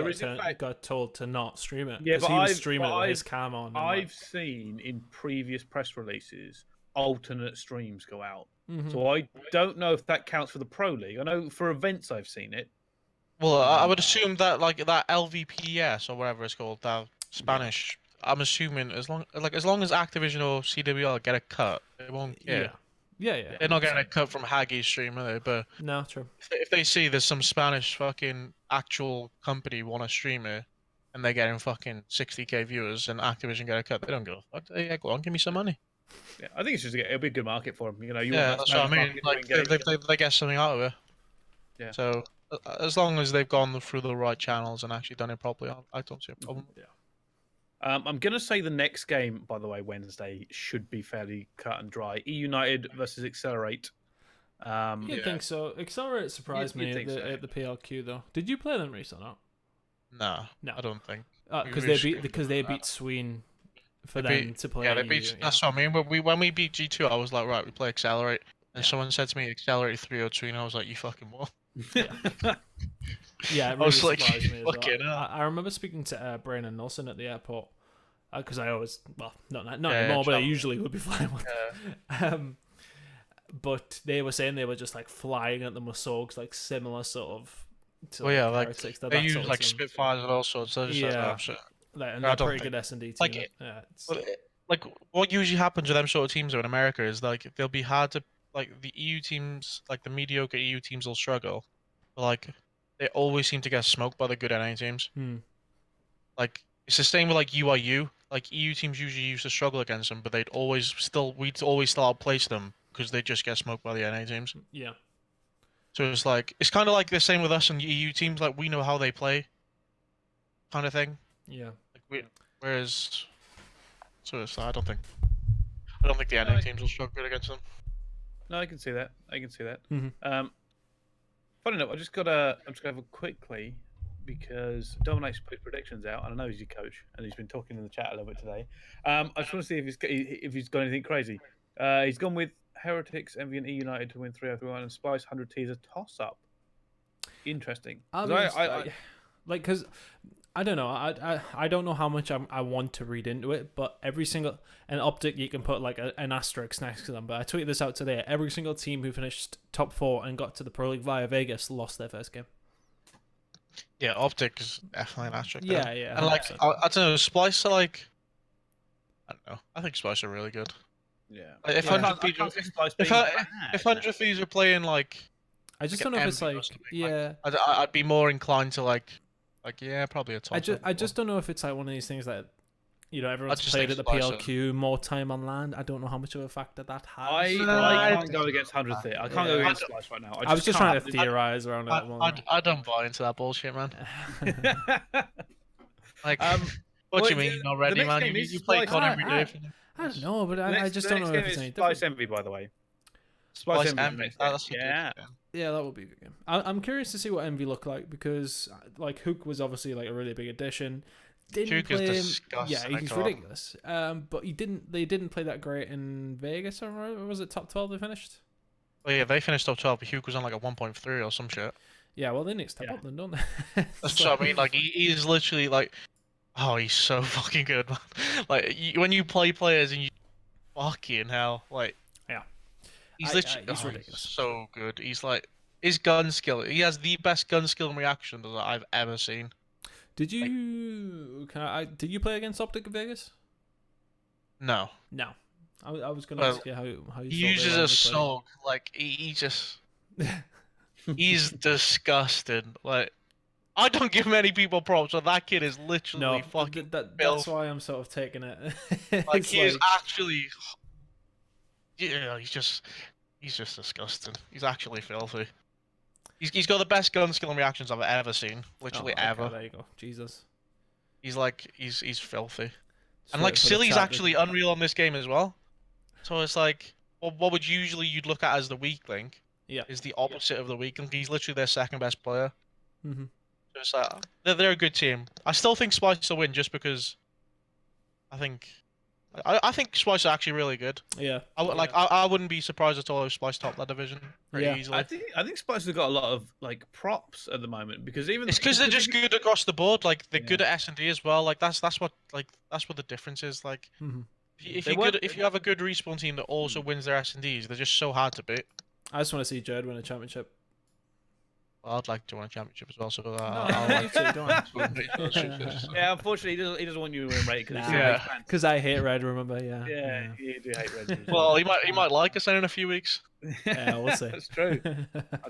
got told to not stream it. Yeah, but he was streaming it with his cam on. I've seen in previous press releases alternate streams go out. Mm-hmm. So I don't know if that counts for the Pro League. I know for events I've seen it. Well, I would assume that that LVPS or whatever it's called, that Spanish. I'm assuming as long as Activision or CWR get a cut, they won't care. Yeah. They're not getting a cut from Haggie's stream, are they? But no, true. If they see there's some Spanish fucking actual company want to stream it, and they're getting fucking 60K viewers, and Activision get a cut, they don't go, fuck. Yeah, go on, give me some money. Yeah, I think it'll be a good market for them. That's what I mean. Like they get something out of it. Yeah. So as long as they've gone through the right channels and actually done it properly, I don't see a problem. Yeah. I'm going to say the next game, by the way, Wednesday, should be fairly cut and dry. United versus Accelerate. You'd think so. Accelerate surprised me at the PLQ, though. Did you play them, Reese, or not? No, I don't think. Because they beat Sween for them to play. Yeah, they beat. That's what I mean. When we beat G2, I was like, right, we play Accelerate. And someone said to me, Accelerate 302, and I was like, you fucking what? Yeah, it really surprised me as well. I remember speaking to Brandon Nelson at the airport because I always, not anymore, but I usually would be flying with. But they were saying they were just like flying at the Masorgs, like similar sort of. To, Heretics, they use like Spitfires and all sorts. So and they're pretty good S&D team. Like what usually happens with them sort of teams in America is like they'll be hard to the EU teams, like the mediocre EU teams will struggle. But, like they always seem to get smoked by the good NA teams. Like it's the same with like UIU. Like EU teams usually used to struggle against them, but we'd always still outplace them because they just get smoked by the NA teams. Yeah. So it's kind of like the same with us and EU teams. Like we know how they play, kind of thing. Yeah. Whereas, I don't think the NA teams will struggle against them. No, I can see that. Mm-hmm. Funny enough, I'm just gonna have a quickly because Dominate's put predictions out, and I know he's your coach, and he's been talking in the chat a little bit today. I just want to see if he's got anything crazy. He's gone with Heretics, Envy, and E United to win 3-0-3-1, and Splice 100 T is a toss-up. Interesting. Because I don't know. I don't know how much I want to read into it, but every single Optic you can put like an asterisk next to them. But I tweeted this out today. Every single team who finished top 4 and got to the Pro League via Vegas lost their first game. Yeah, Optic is definitely an asterisk. Yeah. And like I don't know, Splice are like, I don't know. I think Splice are really good. Yeah. Like, if 100 Thieves are playing like, I just don't know if it's like, yeah. I'd be more inclined to like yeah, probably a top. I just don't know if it's like one of these things that, everyone's played at the PLQ, more time on land. I don't know how much of a factor that has. I can't go against 100 Thieves. I can't go against Splice right now. I was just trying to theorize around it. I don't buy into that bullshit, man. Like, what do you mean already, man? You play COD every day. I don't know, but I just don't know if it's any different. Splice Envy, by the way. Splice Envy. Yeah, that would be a good game. I'm curious to see what Envy look like, because like Hook was obviously like a really big addition. Hook is disgusting. Yeah, he's ridiculous. But they didn't play that great in Vegas, or was it top 12 they finished? Well, yeah, they finished top 12, but Hook was on like a 1.3 or some shit. Yeah, well, they need to step up then, don't they? That's what I mean. Like, he is literally like, oh, he's so fucking good, man. Like, when you play players and you fucking hell, like, yeah, he's literally ridiculous. So good. He's like, his gun skill. He has the best gun skill and reaction that I've ever seen. Did you did you play against Optic Vegas? No. I was gonna ask you how you. He uses a song like he just. He's disgusting. Like, I don't give many people props, but that kid is literally fucking. That's why I'm sort of taking it. Like, he is actually. Yeah, he's just disgusting. He's actually filthy. He's got the best gun skill and reactions I've ever seen. Literally ever. There you go. Jesus. He's filthy. And like, Silly's actually unreal on this game as well. So it's like, what would you'd look at as the weak link? Yeah. Is the opposite of the weak link. He's literally their second best player. Mm-hmm. So it's like, they're a good team. I still think Splice will win just because I think Splice are actually really good. Yeah. I wouldn't be surprised at all if Splice top that division pretty easily. I think Splice have got a lot of like props at the moment, because it's because they're just good across the board. Like, they're good at S&D as well. Like, that's what the difference is. Like, if you have a good respawn team that also wins their S&Ds, they're just so hard to beat. I just want to see Jared win a championship. Well, I'd like to win a championship as well, so yeah, unfortunately, he doesn't want you to win Red because I hate Red. Remember, yeah, you do hate Red. Well, he might like us in a few weeks. Yeah, we'll see. That's true.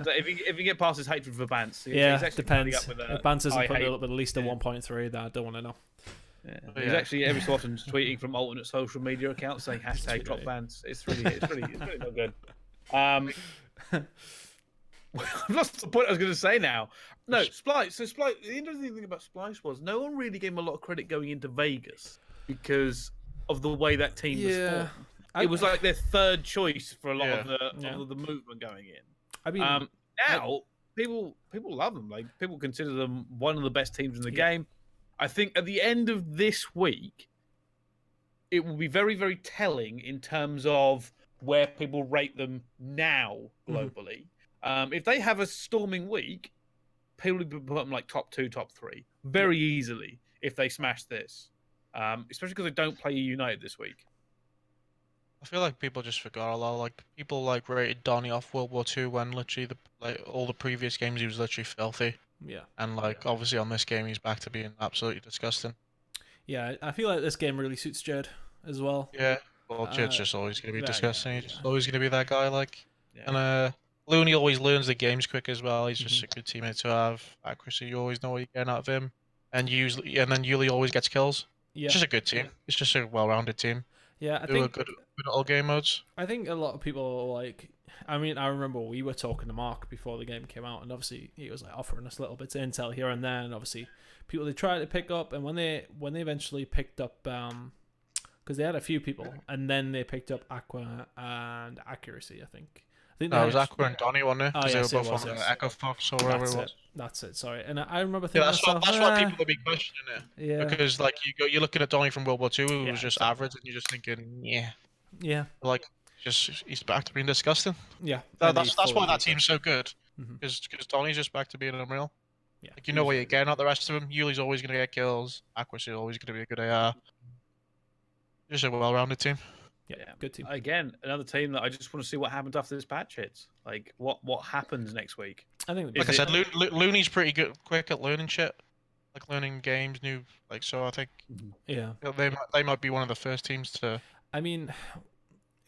If you get past his hatred for Bance, depends. If Bance isn't putting it up with at least a 1.3, then I don't want to know. Yeah. He's actually every so often tweeting from alternate social media accounts saying #drop Bance. It's really not good. I've lost the point I was going to say now. No, Splice. So Splice. The interesting thing about Splice was no one really gave him a lot of credit going into Vegas because of the way that team was formed. It was like their third choice for a lot of the movement going in. I mean, now people love them. Like, people consider them one of the best teams in the game. I think at the end of this week, it will be very, very telling in terms of where people rate them now globally. If they have a storming week, people will put them like top 2, top 3 very easily if they smash this. Especially because they don't play United this week. I feel like people just forgot a lot. Like, people like rated Donny off World War II when literally all the previous games he was literally filthy. Yeah. And like obviously on this game he's back to being absolutely disgusting. Yeah, I feel like this game really suits Jed as well. Yeah. Well, Jed's just always gonna be disgusting. He's always gonna be that guy. Like, and Looney always learns the games quick as well. He's just a good teammate to have. Accuracy, you always know what you're getting out of him. And then Yuli always gets kills. Yeah. It's just a good team. It's just a well-rounded team. Yeah, I think good at all game modes. I think a lot of people like. I mean, I remember we were talking to Mark before the game came out, and obviously he was like offering us little bits of intel here and there, and obviously people they tried to pick up, and when they eventually picked up, because they had a few people, and then they picked up Aqua and Accuracy. I think No, it was Aqua and Donnie, wasn't it? Because yes, they were both on the Echo Fox or whatever it was. That's it. Sorry, and I remember thinking that's why people will be questioning it. Yeah. Because like you're looking at Donnie from World War II, who was just average, and you're just thinking, yeah, like he's back to being disgusting. Yeah, that's why that team's so good. Because Donnie's just back to being unreal. Yeah, like you know what you're getting out the rest of them. Yuli's always gonna get kills. Aqua's always gonna be a good AR. Just a well-rounded team. Yeah, good team. Again, another team that I just want to see what happens after this patch hits. Like, what happens next week? I think, like I said, Looney's pretty quick at learning shit, like learning games, new. Like, so I think, they might be one of the first teams to. I mean,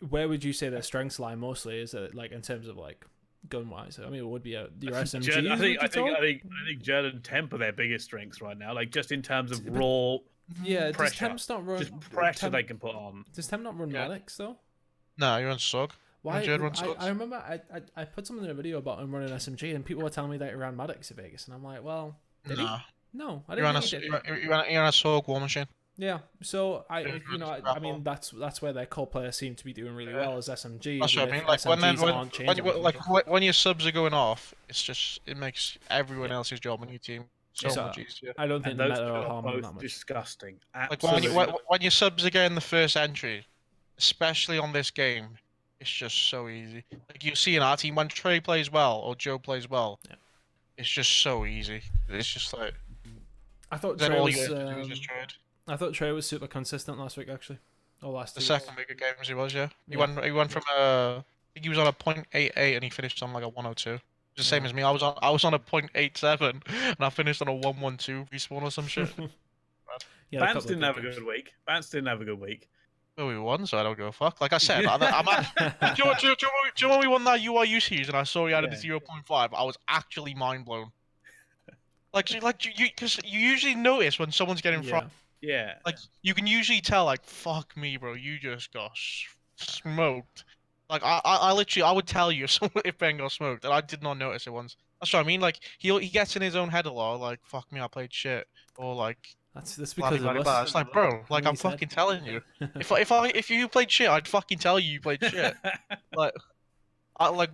where would you say their strengths lie mostly? Is it like in terms of like gun wise? I mean, it would be your SMGs. I think Jerd and Temp are their biggest strengths right now. Like just in terms of raw. Yeah, pressure. Does Temp not run? Just pressure they can put on. Does Temp not run Medics though? No, you're on SOG. Why? I remember I put something in a video about him running SMG, and people were telling me that he ran Medics in Vegas, and I'm like, well, did he? No, I didn't. You're on a SOG war machine. Yeah, so I mean that's where their core players seem to be doing really well as SMGs. That's what I mean. Like when your subs are going off, it makes everyone else's job on your team so much easier. I don't think the meta are harming that much. Disgusting. Like when your subs are getting the first entry, especially on this game, it's just so easy. Like you see in our team when Trey plays well or Joe plays well, it's just so easy. It's just like I thought Trey was super consistent last week actually. The second week of games he was, He went from I think he was on a .88 and he finished on like a 102. The same as me. I was on a .87 and I finished on a 112 respawn or some shit. Vance didn't have a good week. Well, we won, so I don't give a fuck. Like I said, do you know when we won that UIU series and I saw you added the 0.5? I was actually mind blown. Because you usually notice when someone's getting front. Yeah. Like you can usually tell, like, fuck me, bro, you just got smoked. Like I literally, I would tell you if Ben got smoked, and I did not notice it once. That's what I mean. Like he gets in his own head a lot. Like fuck me, I played shit, or like that's because of us. It's like, bro, like I'm fucking telling you. If you played shit, I'd fucking tell you played shit.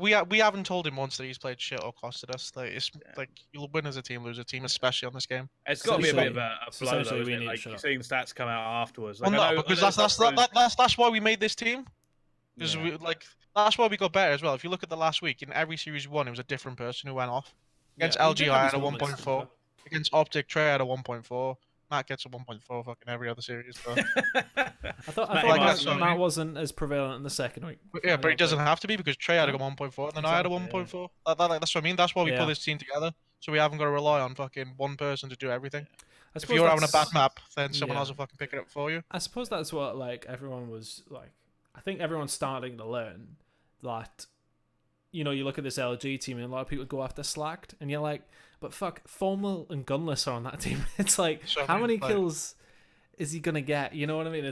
We haven't told him once that he's played shit or costed us. Like it's like you'll win as a team, lose a team, especially on this game. It's got to be a bit of a blow, though, isn't it? Like you're seeing stats come out afterwards. Like, well, no, because that's why we made this team. Because that's why we got better as well. If you look at the last week, in every series we won, it was a different person who went off. Against LG, I had a 1.4. Against Optic, Trey had a 1.4. Matt gets a 1.4 fucking every other series. So. I thought Matt wasn't as prevalent in the second week. Yeah, but he doesn't have to be because Trey had a 1.4 and then I had a 1.4. That's what I mean. That's why we put this team together. So we haven't got to rely on fucking one person to do everything. If you're having a bad map, then someone else will fucking pick it up for you. I suppose that's what everyone was like. I think everyone's starting to learn that, you look at this LG team and a lot of people go after Slacked, and you're like, but fuck, Formal and Gunless are on that team. It's like, how many kills is he gonna get? You know what I mean?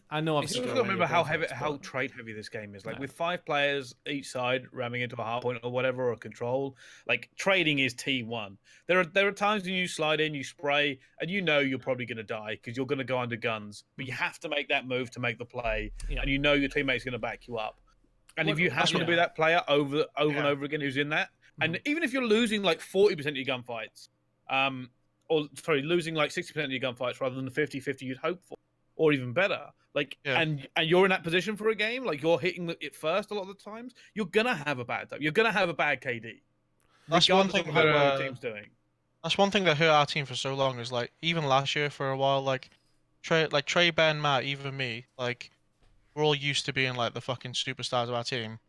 I know obviously. You remember how trade heavy this game is. Like with 5 players each side ramming into a hard point or whatever, or control. Like trading is T1. There are times when you slide in, you spray, and you're probably gonna die because you're gonna go under guns. But you have to make that move to make the play, and your teammate's gonna back you up. And if you happen to be that player over and over again who's in that, and even if you're losing like 40% of your gunfights, losing like 60% of your gunfights rather than the 50-50 you'd hope for, or even better, and you're in that position for a game, like you're hitting it first a lot of the times, you're gonna have a bad time. You're gonna have a bad KD. That's one thing that the team's doing. That's one thing that hurt our team for so long. Is like even last year for a while, Trey, Ben, Matt, even me, like we're all used to being like the fucking superstars of our team.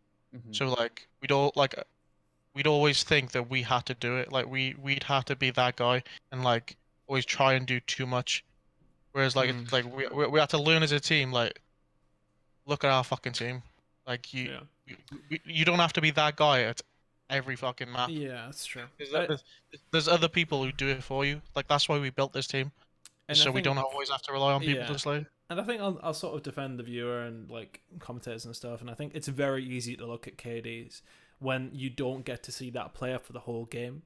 So like we'd always think that we had to do it. Like we'd have to be that guy and like always try and do too much. Whereas we have to learn as a team. Like look at our fucking team. Like you don't have to be that guy at every fucking map. Yeah, that's true. There's other people who do it for you. Like that's why we built this team. So we don't always have to rely on people to slay. And I think I'll sort of defend the viewer and like commentators and stuff. And I think it's very easy to look at KDs when you don't get to see that player for the whole game.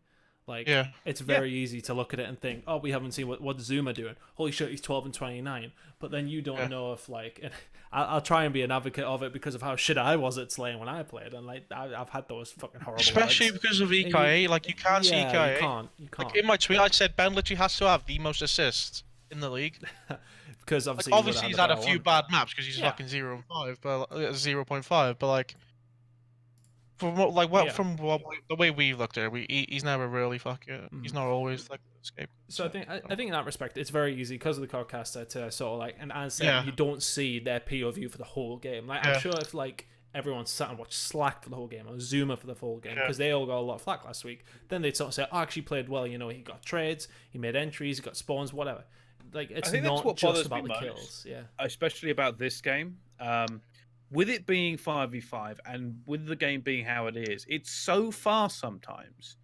Like, it's very easy to look at it and think, oh, we haven't seen what Zuma doing. Holy shit, he's 12 and 29. But then you don't know if, like, and I'll try and be an advocate of it because of how shit I was at Slaying when I played, and like I've had those fucking horrible. Especially legs. because of EKA, like you can't see EKA. You can't. Like in my tweet, I said Ben literally has to have the most assists in the league. Because obviously, obviously he's had a few bad maps because he's fucking 0.5, but 0.5. But like, from the way we've looked at it, he's never really he's not always like escape. So I think in that respect, it's very easy because of the codcaster to sort of like, and as I said, you don't see their POV for the whole game. Like I'm sure if like everyone sat and watched Slack for the whole game or Zuma for the full game because they all got a lot of flack last week, then they'd sort of say, "Oh, actually played well. You know, he got trades, he made entries, he got spawns, whatever." Like it's not just about the kills, especially about this game. With it being 5v5 and with the game being how it is, it's so fast sometimes.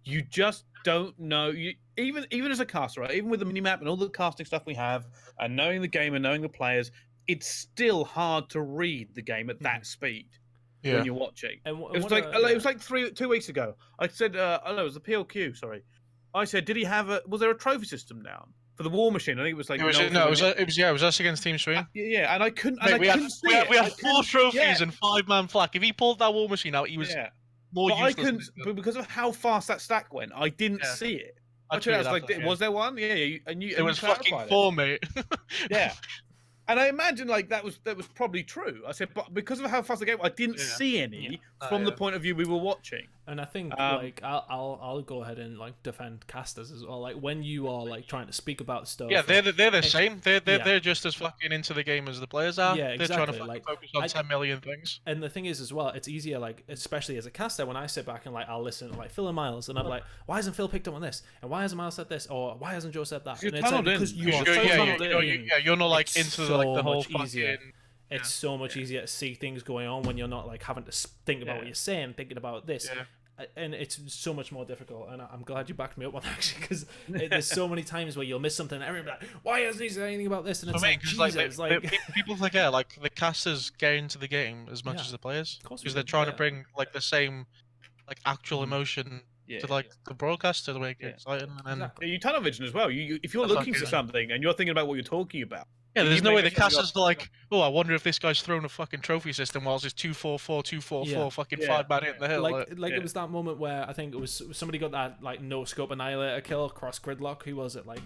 You just don't know. Even as a caster, right? Even with the minimap and all the casting stuff we have, and knowing the game and knowing the players, it's still hard to read the game at that speed when you're watching. And it was like 2 weeks ago. I said, it was the PLQ. Sorry, I said, did he have was there a trophy system down? For the War Machine, I think it was like it was us against Team Sweden. And I couldn't. We had 4 trophies and 5-man flak. If he pulled that War Machine out, he was more useless. I couldn't, but because of how fast that stack went, I didn't see it. I was like, was there one? Yeah, and you. It was fucking 4, mate. Yeah. And I imagine like that was probably true. I said, but because of how fast the game, I didn't see any from the point of view we were watching. And I think like I'll go ahead and like defend casters as well. Like when you are like trying to speak about stuff. Yeah, they're the same. They're just as fucking into the game as the players are. Yeah, exactly. They're trying to focus on 10 million things. And the thing is as well, it's easier like especially as a caster when I sit back and like I'll listen to like Phil and Miles and I'm like, why hasn't Phil picked up on this? And why hasn't Miles said this? Or why hasn't Joe said that? And it's like because you are you're not like into like the whole fucking. It's so much easier to see things going on when you're not like having to think about what you're saying, thinking about this. And it's so much more difficult, and I'm glad you backed me up on that actually, because there's so many times where you'll miss something and everyone's like, why hasn't he said anything about this? And it's like, Jesus, like people forget, like the casters get into the game as much as the players, because they're trying to bring like the same like actual emotion to like the broadcast to make it exciting. And you tunnel vision as well. You if you're looking for something and you're thinking about what you're talking about. Yeah, there's no way the casters are like, oh, I wonder if this guy's thrown a fucking trophy system whilst it's 2-4-4, 2-4-4, fucking 5-man hit in the hill. Like it was that moment where I think it was somebody got that like no scope annihilator kill across gridlock. Who was it? Like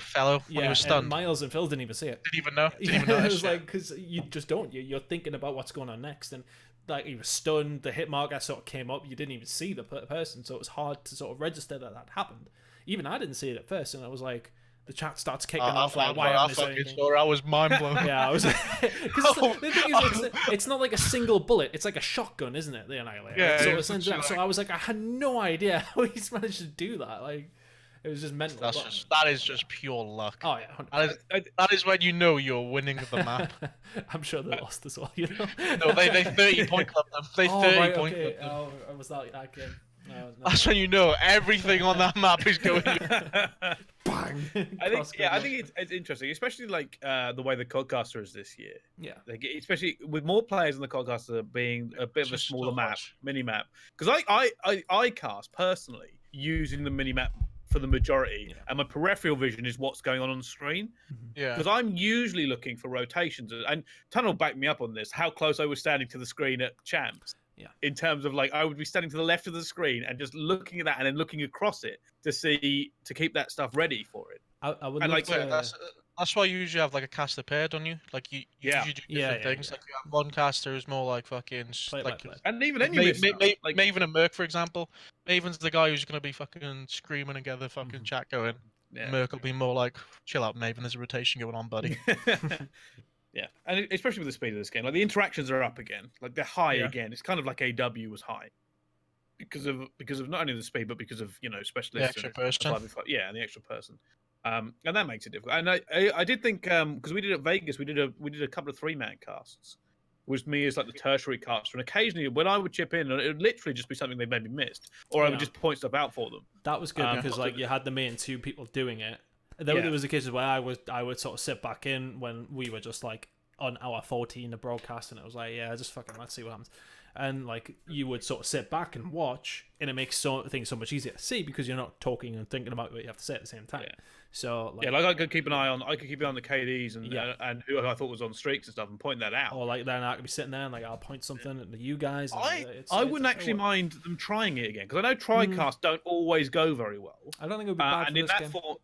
fellow. When he was stunned. And Miles and Phil didn't even see it. Didn't even know. It was like because you just don't. You're thinking about what's going on next, and like he was stunned. The hit marker sort of came up. You didn't even see the person, so it was hard to sort of register that happened. Even I didn't see it at first, and I was like. The chat starts kicking off like, why haven't I said I was mind blown. Yeah, I was. Because the thing is, it's not like a single bullet. It's like a shotgun, isn't it? The annihilator. Yeah. So I was like, I had no idea how he's managed to do that. Like, it was just mental. That is just pure luck. Oh yeah. That is when you know you're winning the map. I'm sure they lost as well. You know. No, they 30-point club them. They 30-point club them. Oh, was that okay? No. That's when you know everything on that map is going. Bang! I think it's interesting, especially like the way the codcaster is this year. Yeah, like, especially with more players in the codcaster being a bit of a smaller mini map. Because I cast personally using the mini map for the majority, and my peripheral vision is what's going on the screen. Yeah, because I'm usually looking for rotations, and Tunnel backed me up on this. How close I was standing to the screen at champs. Yeah. In terms of like, I would be standing to the left of the screen and just looking at that, and then looking across it to keep that stuff ready for it. I would and like that's why you usually have like a caster paired on you. Like you usually do different things. Like you have one caster who's more like fucking and even Maven and Merc, for example. Maven's the guy who's gonna be fucking screaming and get the fucking chat going. Yeah. Merc will be more like, chill out, Maven. There's a rotation going on, buddy. Yeah, and especially with the speed of this game, like the interactions are up again, like they're high again. It's kind of like AW was high because of not only the speed but because of specialists. The extra person. And the extra person, and that makes it difficult. And I did think because we did at Vegas, we did a couple of 3-man casts, with me as like the tertiary caster, and occasionally when I would chip in, it would literally just be something they maybe missed, or I would just point stuff out for them. That was good because like you had the main 2 people doing it. There was a case where I would sort of sit back in when we were just like on hour 14 of broadcast, and it was like, just fucking let's see what happens. and like you would sort of sit back and watch, and it makes things so much easier to see because you're not talking and thinking about what you have to say at the same time. So like, I could keep an eye on the KDs and who I thought was on streaks and stuff and point that out. Or like then I could be sitting there and like I'll point something at you guys. I wouldn't actually mind them trying it again because I know TriCast don't always go very well. I don't think it would be bad for this game.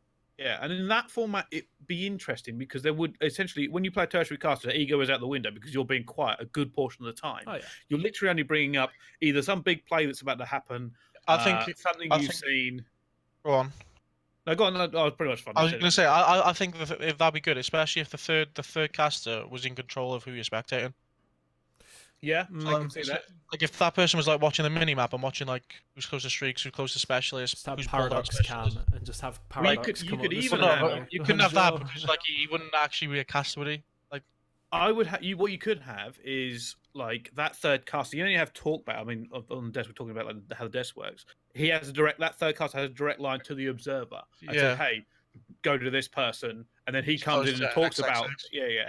And in that format, it'd be interesting because there would essentially, when you play tertiary caster, ego is out the window because you're being quiet a good portion of the time. Oh, yeah. You're literally only bringing up either some big play that's about to happen, something you've seen. Go on. No, go on. I was pretty much fine. I was going to say, I think if that'd be good, especially if the third caster was in control of who you're spectating. Yeah, I can see that. Like if that person was like watching the mini map and watching like who's close to streaks, who's close to specialists, just have who's Paradox cam and just have Paradox. You could even have, you couldn't have that because like he wouldn't actually be a caster, would he? Like I would what you could have is like that third caster. You only have talkback. I mean, on the desk we're talking about like how the desk works. He has that third caster has a direct line to the observer. And says, hey, go to this person, and then he comes in and talks about and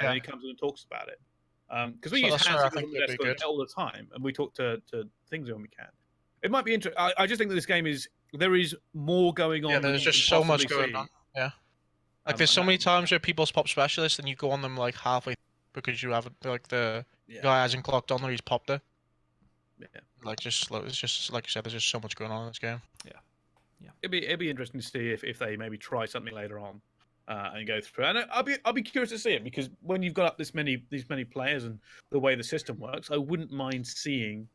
then he comes in and talks about it. Because we use hands on the desk all the time, and we talk to things when we can. It might be interesting. I just think that this game there is more going on. Yeah, there's just so much going on. Yeah, like there's so many times where people pop specialists and you go on them like halfway because you haven't like the guy hasn't clocked on or he's popped it. Yeah, like it's just like you said, there's just so much going on in this game. Yeah. It'd be interesting to see if they maybe try something later on. And go through, and I'll be curious to see it because when you've got up these many players and the way the system works, I wouldn't mind seeing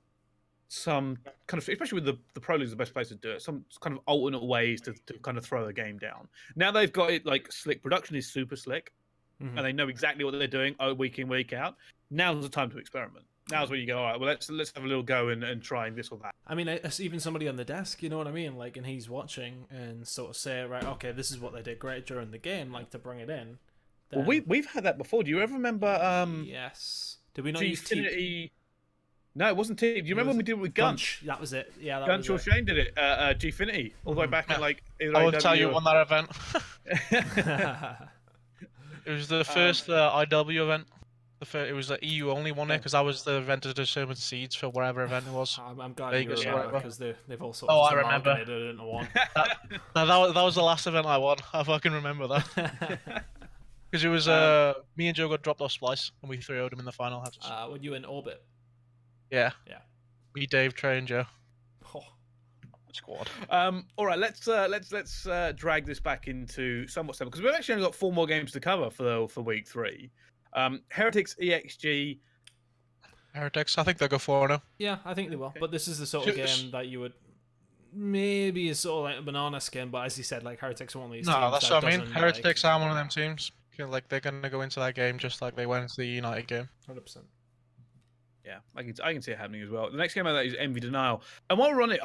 some kind of, especially with the Pro League is the best place to do it, some kind of alternate ways to kind of throw the game down. Now they've got it like slick. Production is super slick, and they know exactly what they're doing week in, week out. Now's the time to experiment. Now's where you go, all right, well, let's have a little go and try this or that. I mean, it's even somebody on the desk, you know what I mean? Like, and he's watching and sort of say, right, okay, this is what they did great during the game, like to bring it in. Then... Well, we've had that before. Do you ever remember? Yes. Did we not use T? No, it wasn't T. Do you remember when we did it with Gunch? That was it. Yeah, that Gunch was or Shane did it. Gfinity, all the way back in like. I will tell you on that event. It was the first IW event. It was the EU only one there because that was the event to determine seeds for whatever event it was. I'm glad Vegas you remember because they've all sort of I remember. It into one. that was the last event I won. I fucking remember that. Because it was me and Joe got dropped off Splice and we 3-0'd him in the final. Were you in Orbit? Yeah. Yeah. Me, Dave, Trey, and Joe. Oh. Squad. All right, let's drag this back into somewhat simple because we've actually only got 4 more games to cover for week 3. Heretics, EXG. Heretics, I think they'll go 4-0. Yeah, I think they will. But this is the sort of game that you would maybe is sort of like a banana skin. But as you said, like Heretics are one of these teams. No, that's what I mean. Heretics are one of them teams. Like they're gonna go into that game just like they went into the United game. 100%. Yeah, I can see it happening as well. The next game out of that is Envy Denial, and while we're on it,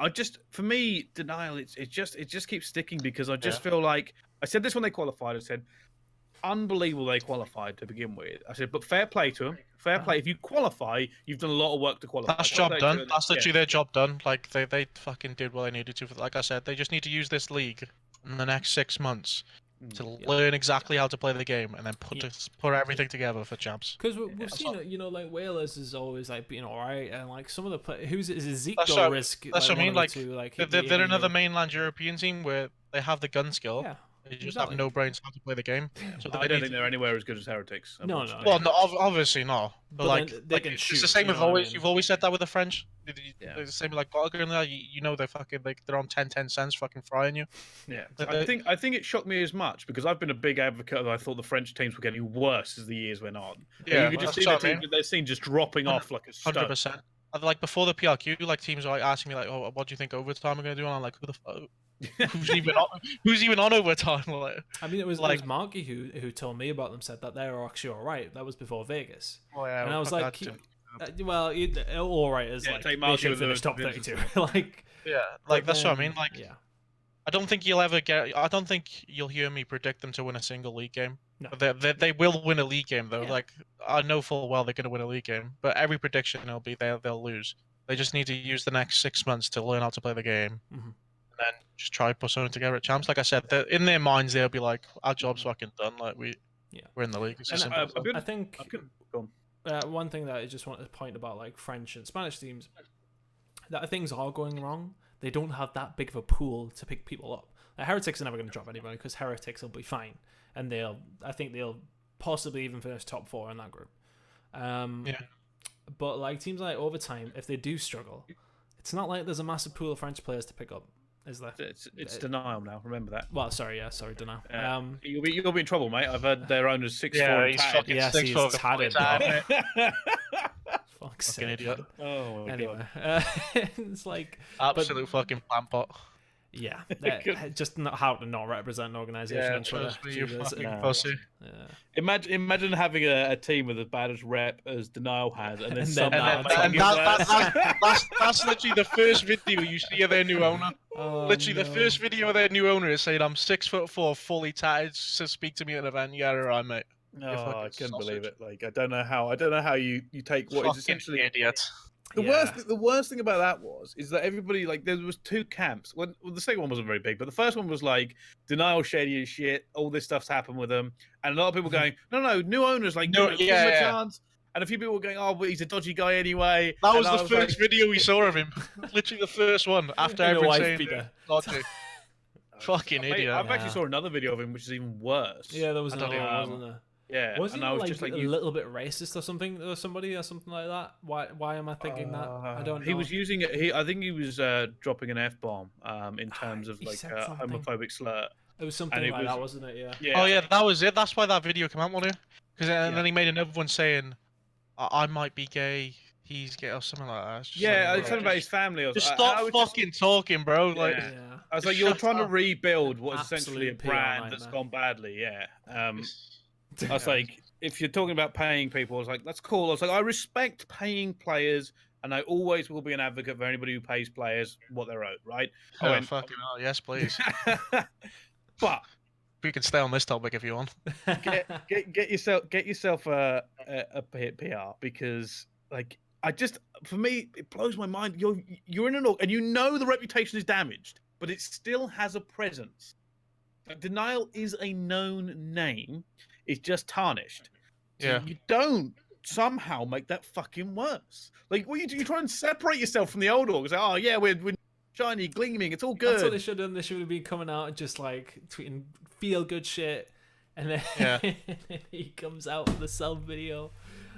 for me Denial, it just keeps sticking because I just feel like I said this when they qualified. I said, unbelievable they qualified to begin with. I said, but fair play to them. Fair play. If you qualify, you've done a lot of work to qualify. That's job done. That's literally their job done. Like they fucking did what they needed to. Like I said, they just need to use this league in the next 6 months to learn exactly how to play the game and then put everything together for champs. Because we've seen it, you know, like Whalers is always like being alright, and like some of the who's it? Is it Zeke Risk? That's what I mean. Like they're another mainland European team where they have the gun skill. Yeah. They just have no brains how to play the game. So I don't think they're anywhere as good as Heretics. No. Well, no, obviously not. But like, they can shoot, it's the same with always. I mean? You've always said that with the French. The same like Gallagher and that. You know they're fucking they're on 10 cents fucking frying you. Yeah, I think it shocked me as much because I've been a big advocate of I thought the French teams were getting worse as the years went on. Yeah, you could just see their team just dropping off like a stone. 100%. Like before the PRQ, like teams are like asking me like, "Oh, what do you think overtime are going to do?" And I'm like, "Who the fuck? Who's even on overtime?" Like, I mean, it was like Marky who told me about them. Said that they were actually all right. That was before Vegas. Oh yeah, and I was like, well, all right is like they should finish top 32. Like, yeah, like that's what I mean. Like, yeah. I don't think you'll hear me predict them to win a single league game. No. They will win a league game though. Yeah. Like I know full well they're going to win a league game, but every prediction will be they'll lose. They just need to use the next 6 months to learn how to play the game, and then just try to put something together at champs. Like I said, in their minds they'll be like, our job's fucking done. Like we're in the league. It's I think one thing that I just wanted to point about like French and Spanish teams, that things are going wrong. They don't have that big of a pool to pick people up. Like, Heretics are never going to drop anybody because Heretics will be fine, and I think they'll possibly even finish top 4 in that group. But like teams like Overtime, if they do struggle, it's not like there's a massive pool of French players to pick up, is there? It's Denial now. Remember that. Well, sorry, Denial. You'll be in trouble, mate. I've heard their owners 6'4". Yeah, he's fucking 6'4". Tatted. Fucking idiot. Oh my anyway, it's like absolute fucking plant pot. Yeah, just not how to not represent an organization on Twitter. You fucking pussy. Yeah. Imagine having a team with as bad as rep as Denial has, and then that's literally the first video you see of their new owner. The first video of their new owner is saying, "I'm 6'4", fully tatted. To speak to me at an event." Yeah, right, mate. Oh, I couldn't believe it. Like, I don't know how you take what is essentially idiot. The worst thing about that is that everybody, like, there was 2 camps. Well, the second one wasn't very big, but the first one was like Denial shady as shit. All this stuff's happened with them, and a lot of people going, no, new owners, like, give him a chance. And a few people were going, oh, but he's a dodgy guy anyway. That was the first video we saw of him. Literally the first one after everyone saying dodgy. Fucking idiot. I've actually saw another video of him, which is even worse. Yeah, there was another one, wasn't there? Yeah, wasn't he like a little bit racist or something, or somebody or something like that? Why am I thinking that? I don't know. He was using it. I think he was dropping an F-bomb in terms of like a homophobic slur. It was something like that, wasn't it? Yeah. Oh yeah, that was it. That's why that video came out, wasn't it? Because then he made another one saying, "I might be gay. He's gay," or something like that. Yeah, something about his family. Just stop fucking talking, bro. Like, I was like, you're trying to rebuild what is essentially a brand that's gone badly. Yeah. I was like, if you're talking about paying people, I was like, that's cool. I was like, I respect paying players, and I always will be an advocate for anybody who pays players what they're owed, right? Oh, fucking hell, yes, please. But we can stay on this topic if you want. get yourself a PR, because like for me it blows my mind. You're in an org and you know the reputation is damaged, but it still has a presence. Denial is a known name. It's just tarnished. So you don't somehow make that fucking worse. Like, what you try and separate yourself from the old org. Say, oh yeah, we're shiny, gleaming. It's all good. That's what they should have done. They should have been coming out and just like tweeting feel good shit, and then he comes out with the self video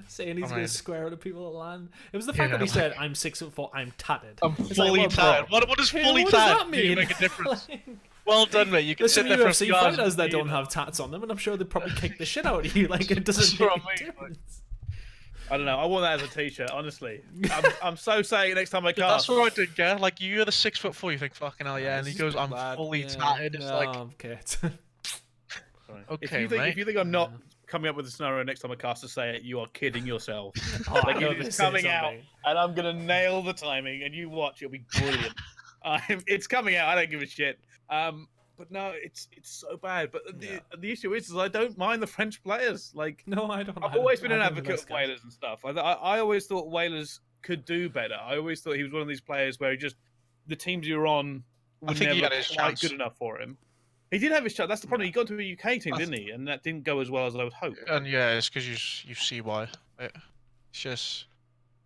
saying he's going to square up the people at LAN. It was the fact that he said, "I'm 6'4", I'm tatted." I'm fully tatted. What does fully tatted? Does that mean? Make a difference. Well done, mate. You can sit there for UFC fighters that don't have tats on them, and I'm sure they'd probably kick the shit out of you. Like, it doesn't make a difference. I don't know. I want that as a t-shirt, honestly. I'm so saying it next time I cast. That's what I did, yeah. Like, you're the 6'4", you think, fucking hell, yeah. And he goes, I'm fully tatted. It's like... okay. Okay, if you think I'm not coming up with a scenario next time I cast to say it, you are kidding yourself. Like, it's coming out, and I'm going to nail the timing, and you watch. It'll be brilliant. It's coming out. I don't give a shit. But no, it's so bad. But the issue is I don't mind the French players. Like, no, I don't. I've always been an advocate of Whalers and stuff. I always thought Whalers could do better. I always thought he was one of these players where the teams you're on were never quite good enough for him. He did have his shot. That's the problem. He got to a UK team, didn't he? And that didn't go as well as I would hope. And yeah, it's because you see why. It's just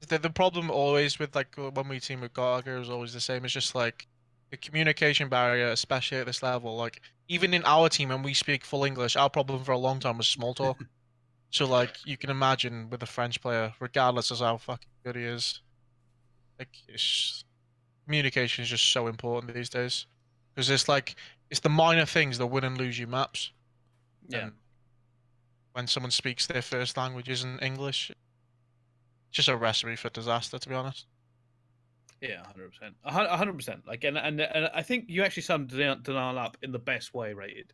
the problem always with like when we team with Gallagher is always the same. It's just like the communication barrier, especially at this level. Like even in our team, when we speak full English, our problem for a long time was small talk. So like you can imagine with a French player, regardless of how fucking good he is, like communication is just so important these days. Because it's the minor things that win and lose you maps. Yeah. And when someone speaks their first language isn't English, it's just a recipe for disaster, to be honest. Yeah, 100%. 100%. Like, and I think you actually summed Denial up in the best way, Rated.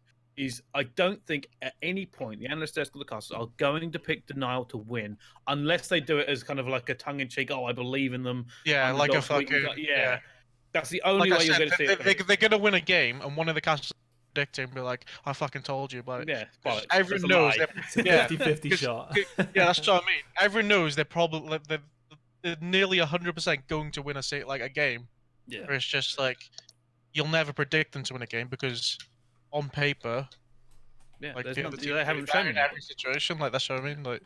I don't think at any point the analyst desk or the casters are going to pick Denial to win unless they do it as kind of like a tongue-in-cheek, oh, I believe in them. Yeah, like a fucking... Yeah. That's the only way you're going to see it. They're going to win a game, and one of the casters predict and be like, I fucking told you. But yeah, everyone knows it's a 50-50 shot. Yeah, that's what I mean. Everyone knows they're probably they're nearly 100% going to win a game. Yeah. Where it's just like you'll never predict them to win a game because on paper, yeah, like they haven't shown in every situation. Like that's what I mean. Like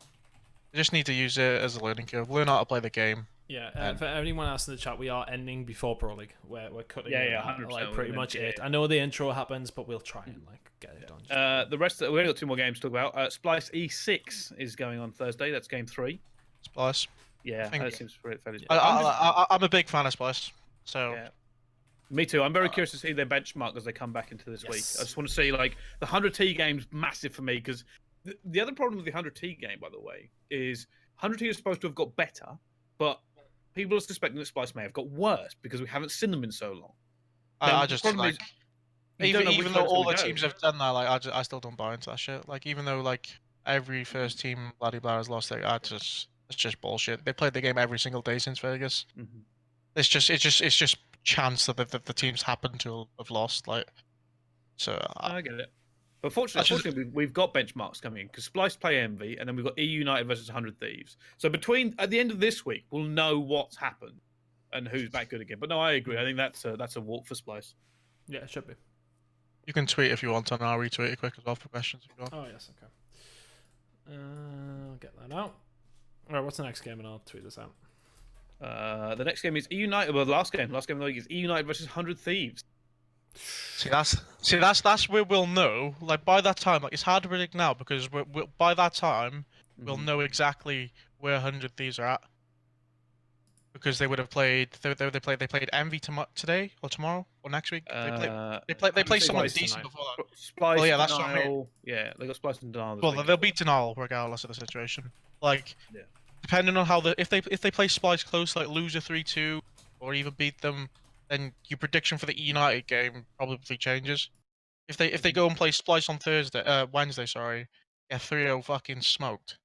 They just need to use it as a learning curve. Learn how to play the game. Yeah, for anyone else in the chat, we are ending before Pro League. We're cutting it 100%. like pretty much it. I know the intro happens, but we'll try and like get it done. The rest, we only got 2 more games to talk about. Splice E6 is going on Thursday. That's game 3. Splice. Yeah, that seems fairly. I'm a big fan of Splice. So. Yeah. Me too. I'm very curious to see their benchmark as they come back into this week. I just want to see, like, the 100T game's massive for me, because the other problem with the 100T game, by the way, is 100T is supposed to have got better, but people are suspecting that Splice may have got worse because we haven't seen them in so long. I just like, even though all the teams have done that, like I still don't buy into that shit. Like even though like every first team bloody blah has lost, like it's just bullshit. They played the game every single day since Vegas. It's just chance that the teams happen to have lost. Like, so I get it. But fortunately, we've got benchmarks coming in, because Splice play Envy, and then we've got E United versus 100 Thieves. So at the end of this week, we'll know what's happened and who's back good again. But no, I agree. I think that's a walk for Splice. Yeah, it should be. You can tweet if you want, and I'll retweet it quick as well for questions if you want. Oh yes, okay. I'll get that out. All right, what's the next game, and I'll tweet this out. The next game is E United. Well, the last game of the week is E United versus 100 Thieves. See, that's where we'll know. Like by that time, like it's hard to predict now because by that time we'll know exactly where 100 Thieves are at, because they would have played. They played Envy today or tomorrow or next week. They play someone decent before that. Splice, well, yeah, that's Denial. what I mean. Yeah, they got Splice and Denial. Well, they'll beat Denial regardless of the situation. Like, depending on how if they play Splice close, like lose a 3-2 or even beat them, then your prediction for the United game probably changes. If they go and play Splice on Wednesday, sorry, get 3-0 fucking smoked,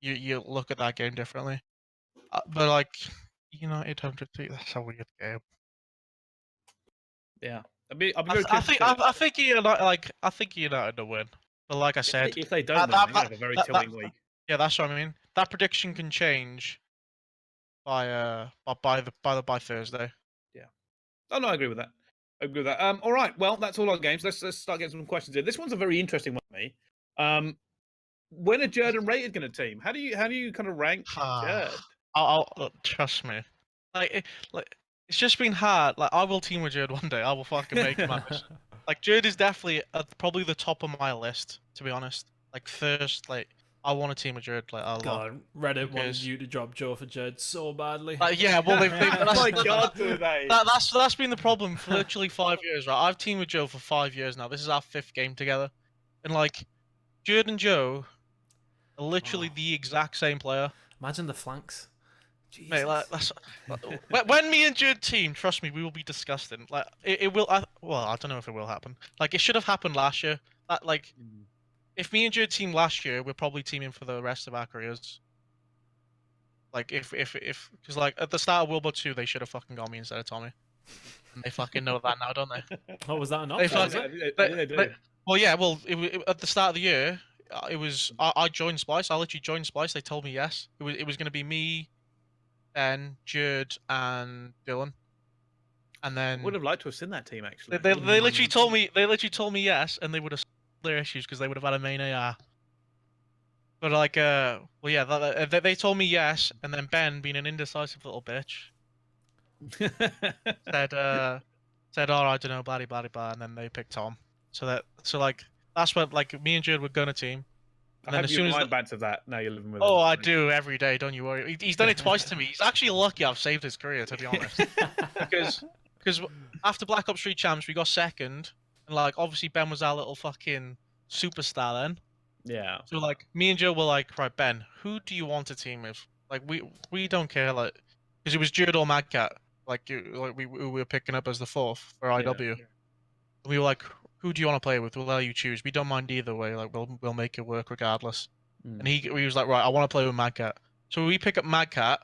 you look at that game differently. But like United 100, that's a weird game. Yeah, I think United will win. But like I said, if they don't, win, they have a very tilting week. Yeah, that's what I mean. That prediction can change by Thursday. Yeah. Oh no, I agree with that. All right. Well, that's all our games. Let's start getting some questions in. This one's a very interesting one for me. When are Jerd and Rated going to team? How do you kind of rank Jerd? I'll trust me. Like it's just been hard. Like I will team with Jerd one day. I will fucking make him happen. Like Jerd is definitely probably the top of my list, to be honest. Like first, like I want to team with Jerd. Like a lot. Reddit wanted you to drop Joe for Jerd so badly. Yeah, well they've oh my god, do they? That's been the problem for literally 5 years, right? I've teamed with Joe for 5 years now. This is our 5th game together, and like Jerd and Joe are literally the exact same player. Imagine the flanks. Jesus. Mate, like, when me and Jerd team, trust me, we will be disgusting. Like it will. Well, I don't know if it will happen. Like it should have happened last year. If me and Jerd team last year, we're probably teaming for the rest of our careers. Like if because like at the start of World War II, they should have fucking got me instead of Tommy. And they fucking know that now, don't they? Oh, was that enough? They do. Well, yeah. Well, at the start of the year, it was I joined Splice. I literally joined Splice. They told me yes. It was going to be me, Ben, Jerd, and Dylan. And then I would have liked to have seen that team actually. They literally told me yes, and they would have their issues because they would have had a main AR. But like, well, yeah, they told me yes, and then Ben, being an indecisive little bitch, said, oh, I don't know, blah blah blah, and then they picked Tom. So like that's what like me and Jerd were gonna team. And then as soon as back to that, now you're living with. Oh, I do every day. Don't you worry. He's done it twice to me. He's actually lucky I've saved his career, to be honest. because after Black Ops 3 champs, we got second, and like obviously Ben was our little fucking superstar then. Yeah. So like me and Joe were like, right, Ben, who do you want to team with? Like we don't care, like, because it was Jerd or Madcat. We were picking up as the 4th for IW. Yeah. And we were like, who do you want to play with? We'll let you choose. We don't mind either way. Like we'll make it work regardless. And he was like, right, I want to play with Madcat. So we pick up Madcat.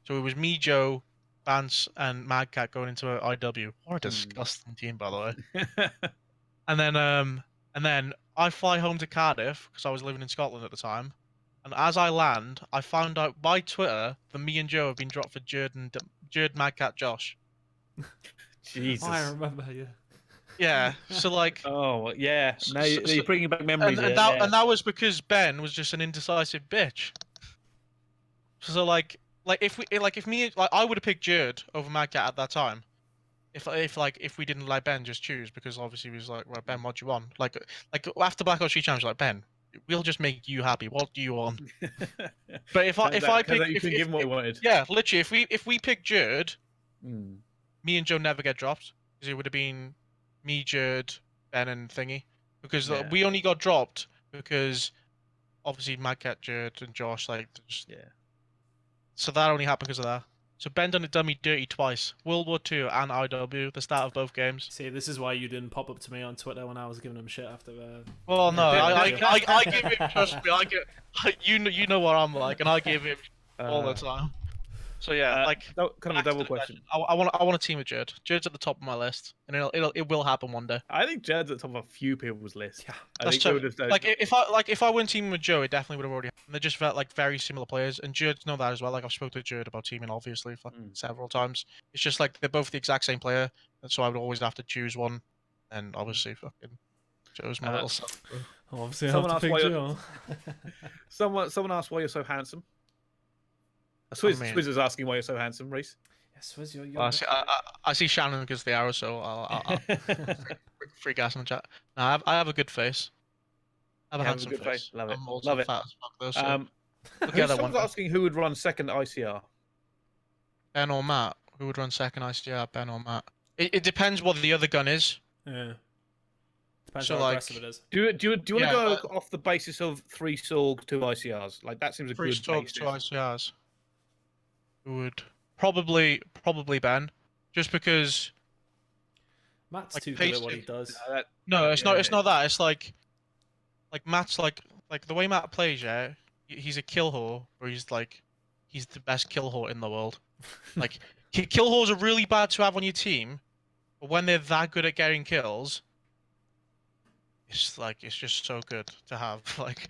So it was me, Joe, Vance, and Madcat going into an IW. What a disgusting team, by the way. And then I fly home to Cardiff because I was living in Scotland at the time. And as I land, I found out by Twitter that me and Joe have been dropped for Jerd, Madcat, Josh. Jesus. Oh, I remember, yeah. Yeah, so like... Oh, yeah. Now you're bringing back memories. And that was because Ben was just an indecisive bitch. So if me I would have picked Jerd over Mad Cat at that time. If we didn't let Ben just choose, because obviously he was like, right, Ben, what do you want? Like after Black Ops 3 Challenge, like, Ben, we'll just make you happy. What do you want? But if I pick, you couldn't give him what he wanted. Yeah, literally, if we pick Jerd, Mm. me and Joe never get dropped, because it would have been me, Jerd, Ben, and Thingy, because we only got dropped because obviously Mad Cat, Jerd, and Josh, like, just, so that only happened because of that. So Ben done me dirty twice. World War II and IW, the start of both games. See, this is why you didn't pop up to me on Twitter when I was giving him shit after. Well, no, I give him, trust me, you know what I'm like, and I give him all the time. So yeah, kind of a double question. I want a team with Jerd. Jerd's at the top of my list, and it will happen one day. I think Jerd's at the top of a few people's list. Yeah, that's true. If I went teaming with Joe, it definitely would have already happened. They just felt like very similar players, and Jerd's know that as well. Like, I've spoken to Jerd about teaming, obviously, several times. It's just like they're both the exact same player, and so I would always have to choose one. And obviously, fucking Joe's my little son. Obviously, someone asked why Joe. Someone asked why you're so handsome. Swizz is asking why you're so handsome, Reese. Yeah, Swizz, you're I see Shannon because the arrow, so I'll free gas in the chat. No, I have a good face. I have a handsome face. Love it. I'm also Love it. fat as fuck, though, so someone's asking who would run second ICR. Ben or Matt? Who would run second ICR, Ben or Matt? It depends what the other gun is. Yeah. Depends how aggressive it is. Do you want to go off the basis of 3 Sorg, 2 ICRs? Like, that seems a good basis. 3 Sorg, 2 ICRs. Who would probably Ben, just because Matt's too good at what he does. No, it's not. It's not that. It's like Matt's like the way Matt plays. Yeah, he's a kill whore, or he's the best kill whore in the world. Like, kill whores are really bad to have on your team, but when they're that good at getting kills, it's just so good to have. Like,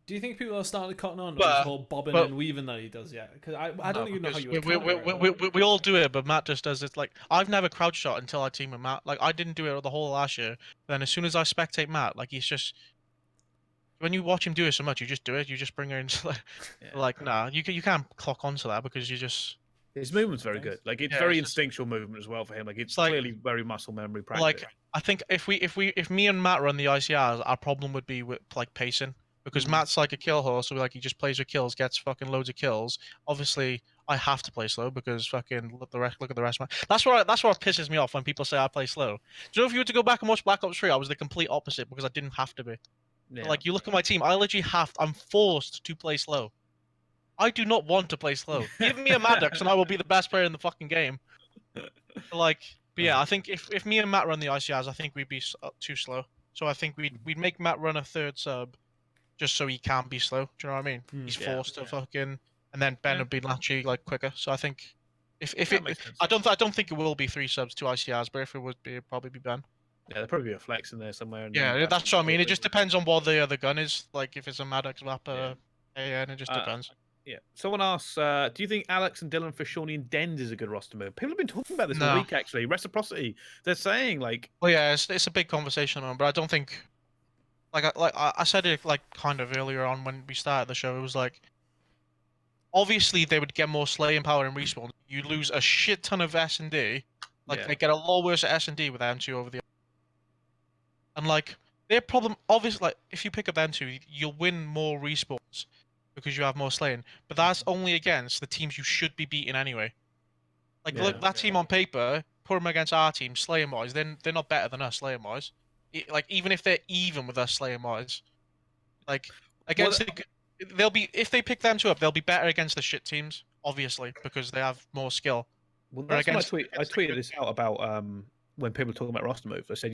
do you think people are starting to cotton on this whole bobbing and weaving that he does yet? Because I don't even know how you would we all do it, but Matt just does it. Like, I've never crouch shot until I team with Matt. Like, I didn't do it the whole last year. Then as soon as I spectate Matt, like, he's just, when you watch him do it so much, you just do it. You just bring her into like nah, you can't clock onto that because you just. His movement's very good. Like, it's very instinctual movement as well for him. Like, it's clearly very muscle memory practice. Like, I think if me and Matt run the ICRs, our problem would be with like pacing. Because Matt's like a kill horse, so like he just plays with kills, gets fucking loads of kills. Obviously, I have to play slow because fucking look at the rest of my. That's what pisses me off when people say I play slow. Do you know, if you were to go back and watch Black Ops 3, I was the complete opposite because I didn't have to be. Yeah. Like, you look at my team, I literally I'm forced to play slow. I do not want to play slow. Give me a Maddox and I will be the best player in the fucking game. Like, but yeah, I think if me and Matt run the ICRs, I think we'd be too slow. So I think we'd make Matt run a 3rd sub. Just so he can't be slow. Do you know what I mean? He's forced to fucking, and then Ben would be naturally like quicker. So I think if I don't think it will be 3 subs, 2 ICRs, but if it would be, it'd probably be Ben. Yeah, there'll probably be a flex in there somewhere. Yeah, that's what I mean. It just depends on what the other gun is. Like, if it's a Maddox Rapper, and it just depends. Yeah. Someone asks, do you think Alex and Dylan for Shawnee and Dens is a good roster move? People have been talking about this all week, actually. Reciprocity. They're saying, like... Well, yeah, it's a big conversation on, but I don't think... Like I said it like kind of earlier on when we started the show. It was like, obviously they would get more slaying power in respawn. You lose a shit ton of S&D. Like, they get a lot worse at S&D with M2 over the. And like, their problem, obviously, like, if you pick up M2, you'll win more respawns because you have more slaying. But that's only against the teams you should be beating anyway. Like, look, that team on paper, put them against our team, slaying wise, then they're not better than us slaying wise. Like, even if they're even with us slaying wise, like, against they'll be, if they pick them 2 up, they'll be better against the shit teams, obviously, because they have more skill. Well, that's what I tweeted this out about when people are talking about roster moves. I said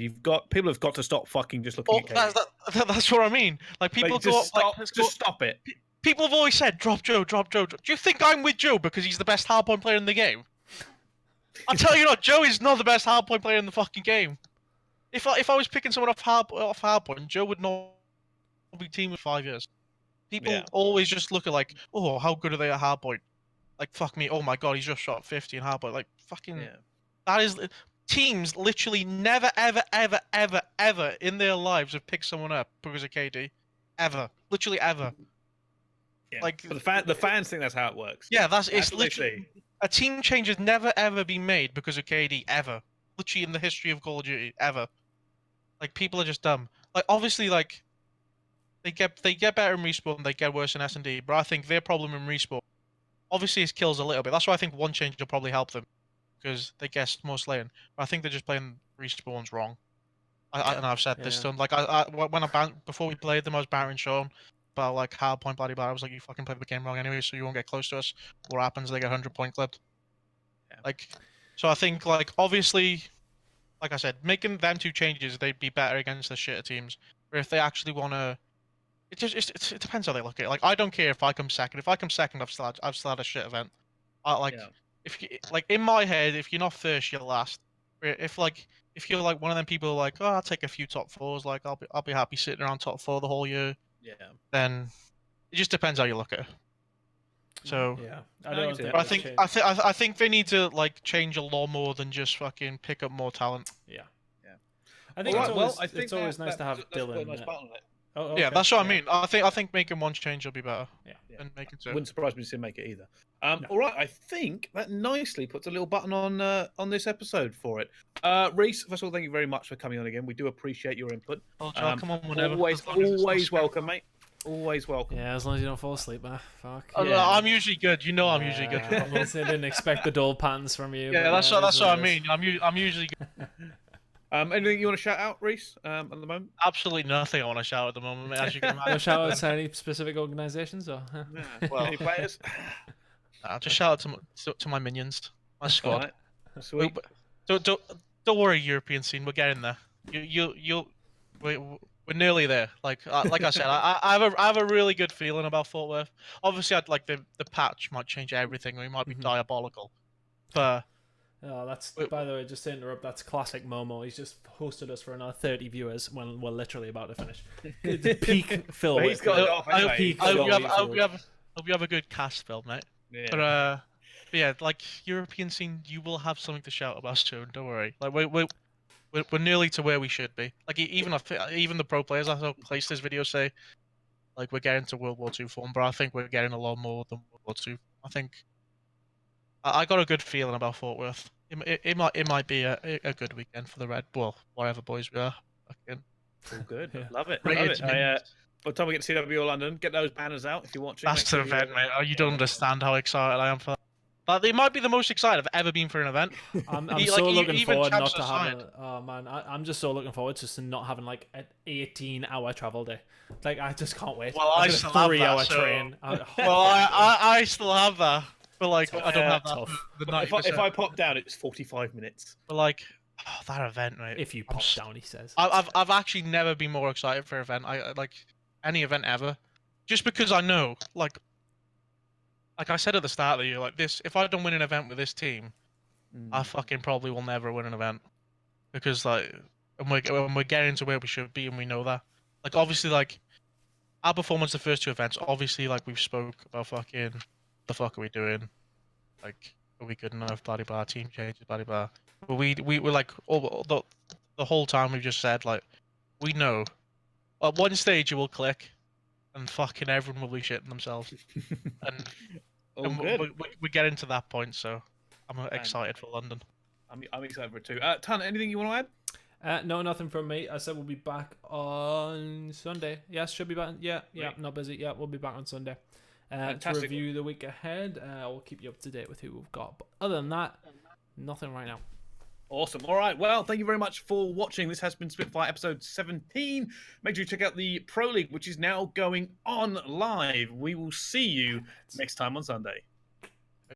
people have got to stop fucking just looking at KD. That's what I mean. Like, people just stop it. People have always said drop Joe. Do you think I'm with Joe because he's the best hardpoint player in the game? I'll tell you not, Joe is not the best hardpoint player in the fucking game. If I was picking someone off hardpoint, Joe would not be team with 5 years. People always just look at like, oh, how good are they at hardpoint? Like, fuck me, oh my god, he's just shot 50 in hardpoint. Like, fucking, that is, teams literally never, ever, ever, ever, ever in their lives have picked someone up because of KD, ever, literally ever. Like but the fans think that's how it works. Yeah, it's literally a team change has never ever been made because of KD ever. Literally in the history of Call of Duty ever. Like people are just dumb. Like obviously like they get better in respawn, they get worse in S&D, but I think their problem in respawn obviously is kills a little bit. That's why I think one change will probably help them because they get more slaying. But I think they're just playing respawns wrong. And I've said this to them. Like before we played them, I was bantering Sean about like hard point bloody blah. I was like, you fucking played the game wrong anyway, so you won't get close to us. What happens? They get 100-point clipped. Yeah. Like, so I think like obviously, like I said, making them 2 changes, they'd be better against the shitter teams. Or if they actually want to, it depends how they look at it. Like I don't care if I come second. If I come second, I've still had a shit event. If in my head, if you're not first, you're last. If you're like one of them people who are like, oh, I'll take a few top 4s, like I'll be happy sitting around top 4 the whole year. Yeah. Then it just depends how you look at it. So yeah, I think they need to like change a lot more than just fucking pick up more talent. Yeah. I think it's always nice to have Dylan. Yeah, that's what I mean. I think making one change will be better. Yeah. Than making 2. Wouldn't surprise me to see him make it either. All right, I think that nicely puts a little button on this episode for it. Reese, first of all, thank you very much for coming on again. We do appreciate your input. Oh, come on, whenever. Always welcome, mate. Always welcome. Yeah, as long as you don't fall asleep, man. Fuck. Yeah. I'm usually good. You know, I'm usually good. I didn't expect the dual patterns from you. Yeah, that's what I mean. I'm usually good. Anything you want to shout out, Reese, at the moment? Absolutely nothing I want to shout at the moment, mate, as you can imagine. No shout out to any specific organisations or? Well, any players? I'll just shout out to my minions, my squad. Right. Sweet. Don't worry, European scene. We're getting there. We're nearly there. Like I said, I have a really good feeling about Fort Worth. Obviously, I'd like the patch might change everything. Or it might be diabolical, but. Oh, by the way, just to interrupt, that's classic Momo. He's just hosted us for another 30 viewers when we're literally about to finish. It's peak Phil. He's got it off anyway. I hope you have a good cast, Phil, mate. Yeah. But yeah, like European scene, you will have something to shout about soon. Don't worry. Like we're nearly to where we should be. Like even the pro players I saw place this video say, like we're getting to World War II form, but I think we're getting a lot more than World War II. I think. I got a good feeling about Fort Worth. It might be a good weekend for the Red Bull, whatever boys we are. Fucking. All good. Yeah. Love it. Love it. By the time we get to CWO London, get those banners out if you're watching. That's the event, mate. Oh, you don't understand how excited I am for that. But it might be the most excited I've ever been for an event. I'm so looking forward not to having. Oh man, I'm just so looking forward to not having like an 18-hour travel day. Like I just can't wait. Well, I still have that. 3-hour train. Well, I still have that. But like, I don't have that. The 90%. If I pop down, it's 45 minutes. But like, that event, mate. If you pop down, he says. I've actually never been more excited for an event. I like any event ever, just because I know, like I said at the start of the year, like this. If I don't win an event with this team, I fucking probably will never win an event, because like, when we're getting to where we should be, and we know that. Like obviously, like our performance the first 2 events, obviously, like we've spoke about fucking. The fuck are we doing? Like, are we good enough? Blah blah. Team changes. Blah blah. But we were like all the whole time we've just said like we know at one stage it will click, and fucking everyone will be shitting themselves. and we get into that point, so I'm excited for London. I'm excited for it too. Tunn, anything you want to add? No, nothing from me. I said we'll be back on Sunday. Yes, should be back. Yeah, not busy. Yeah, we'll be back on Sunday. To review the week ahead. We'll keep you up to date with who we've got. But other than that, nothing right now. Awesome. All right. Well, thank you very much for watching. This has been Spitfire episode 17. Make sure you check out the Pro League, which is now going on live. We will see you next time on Sunday.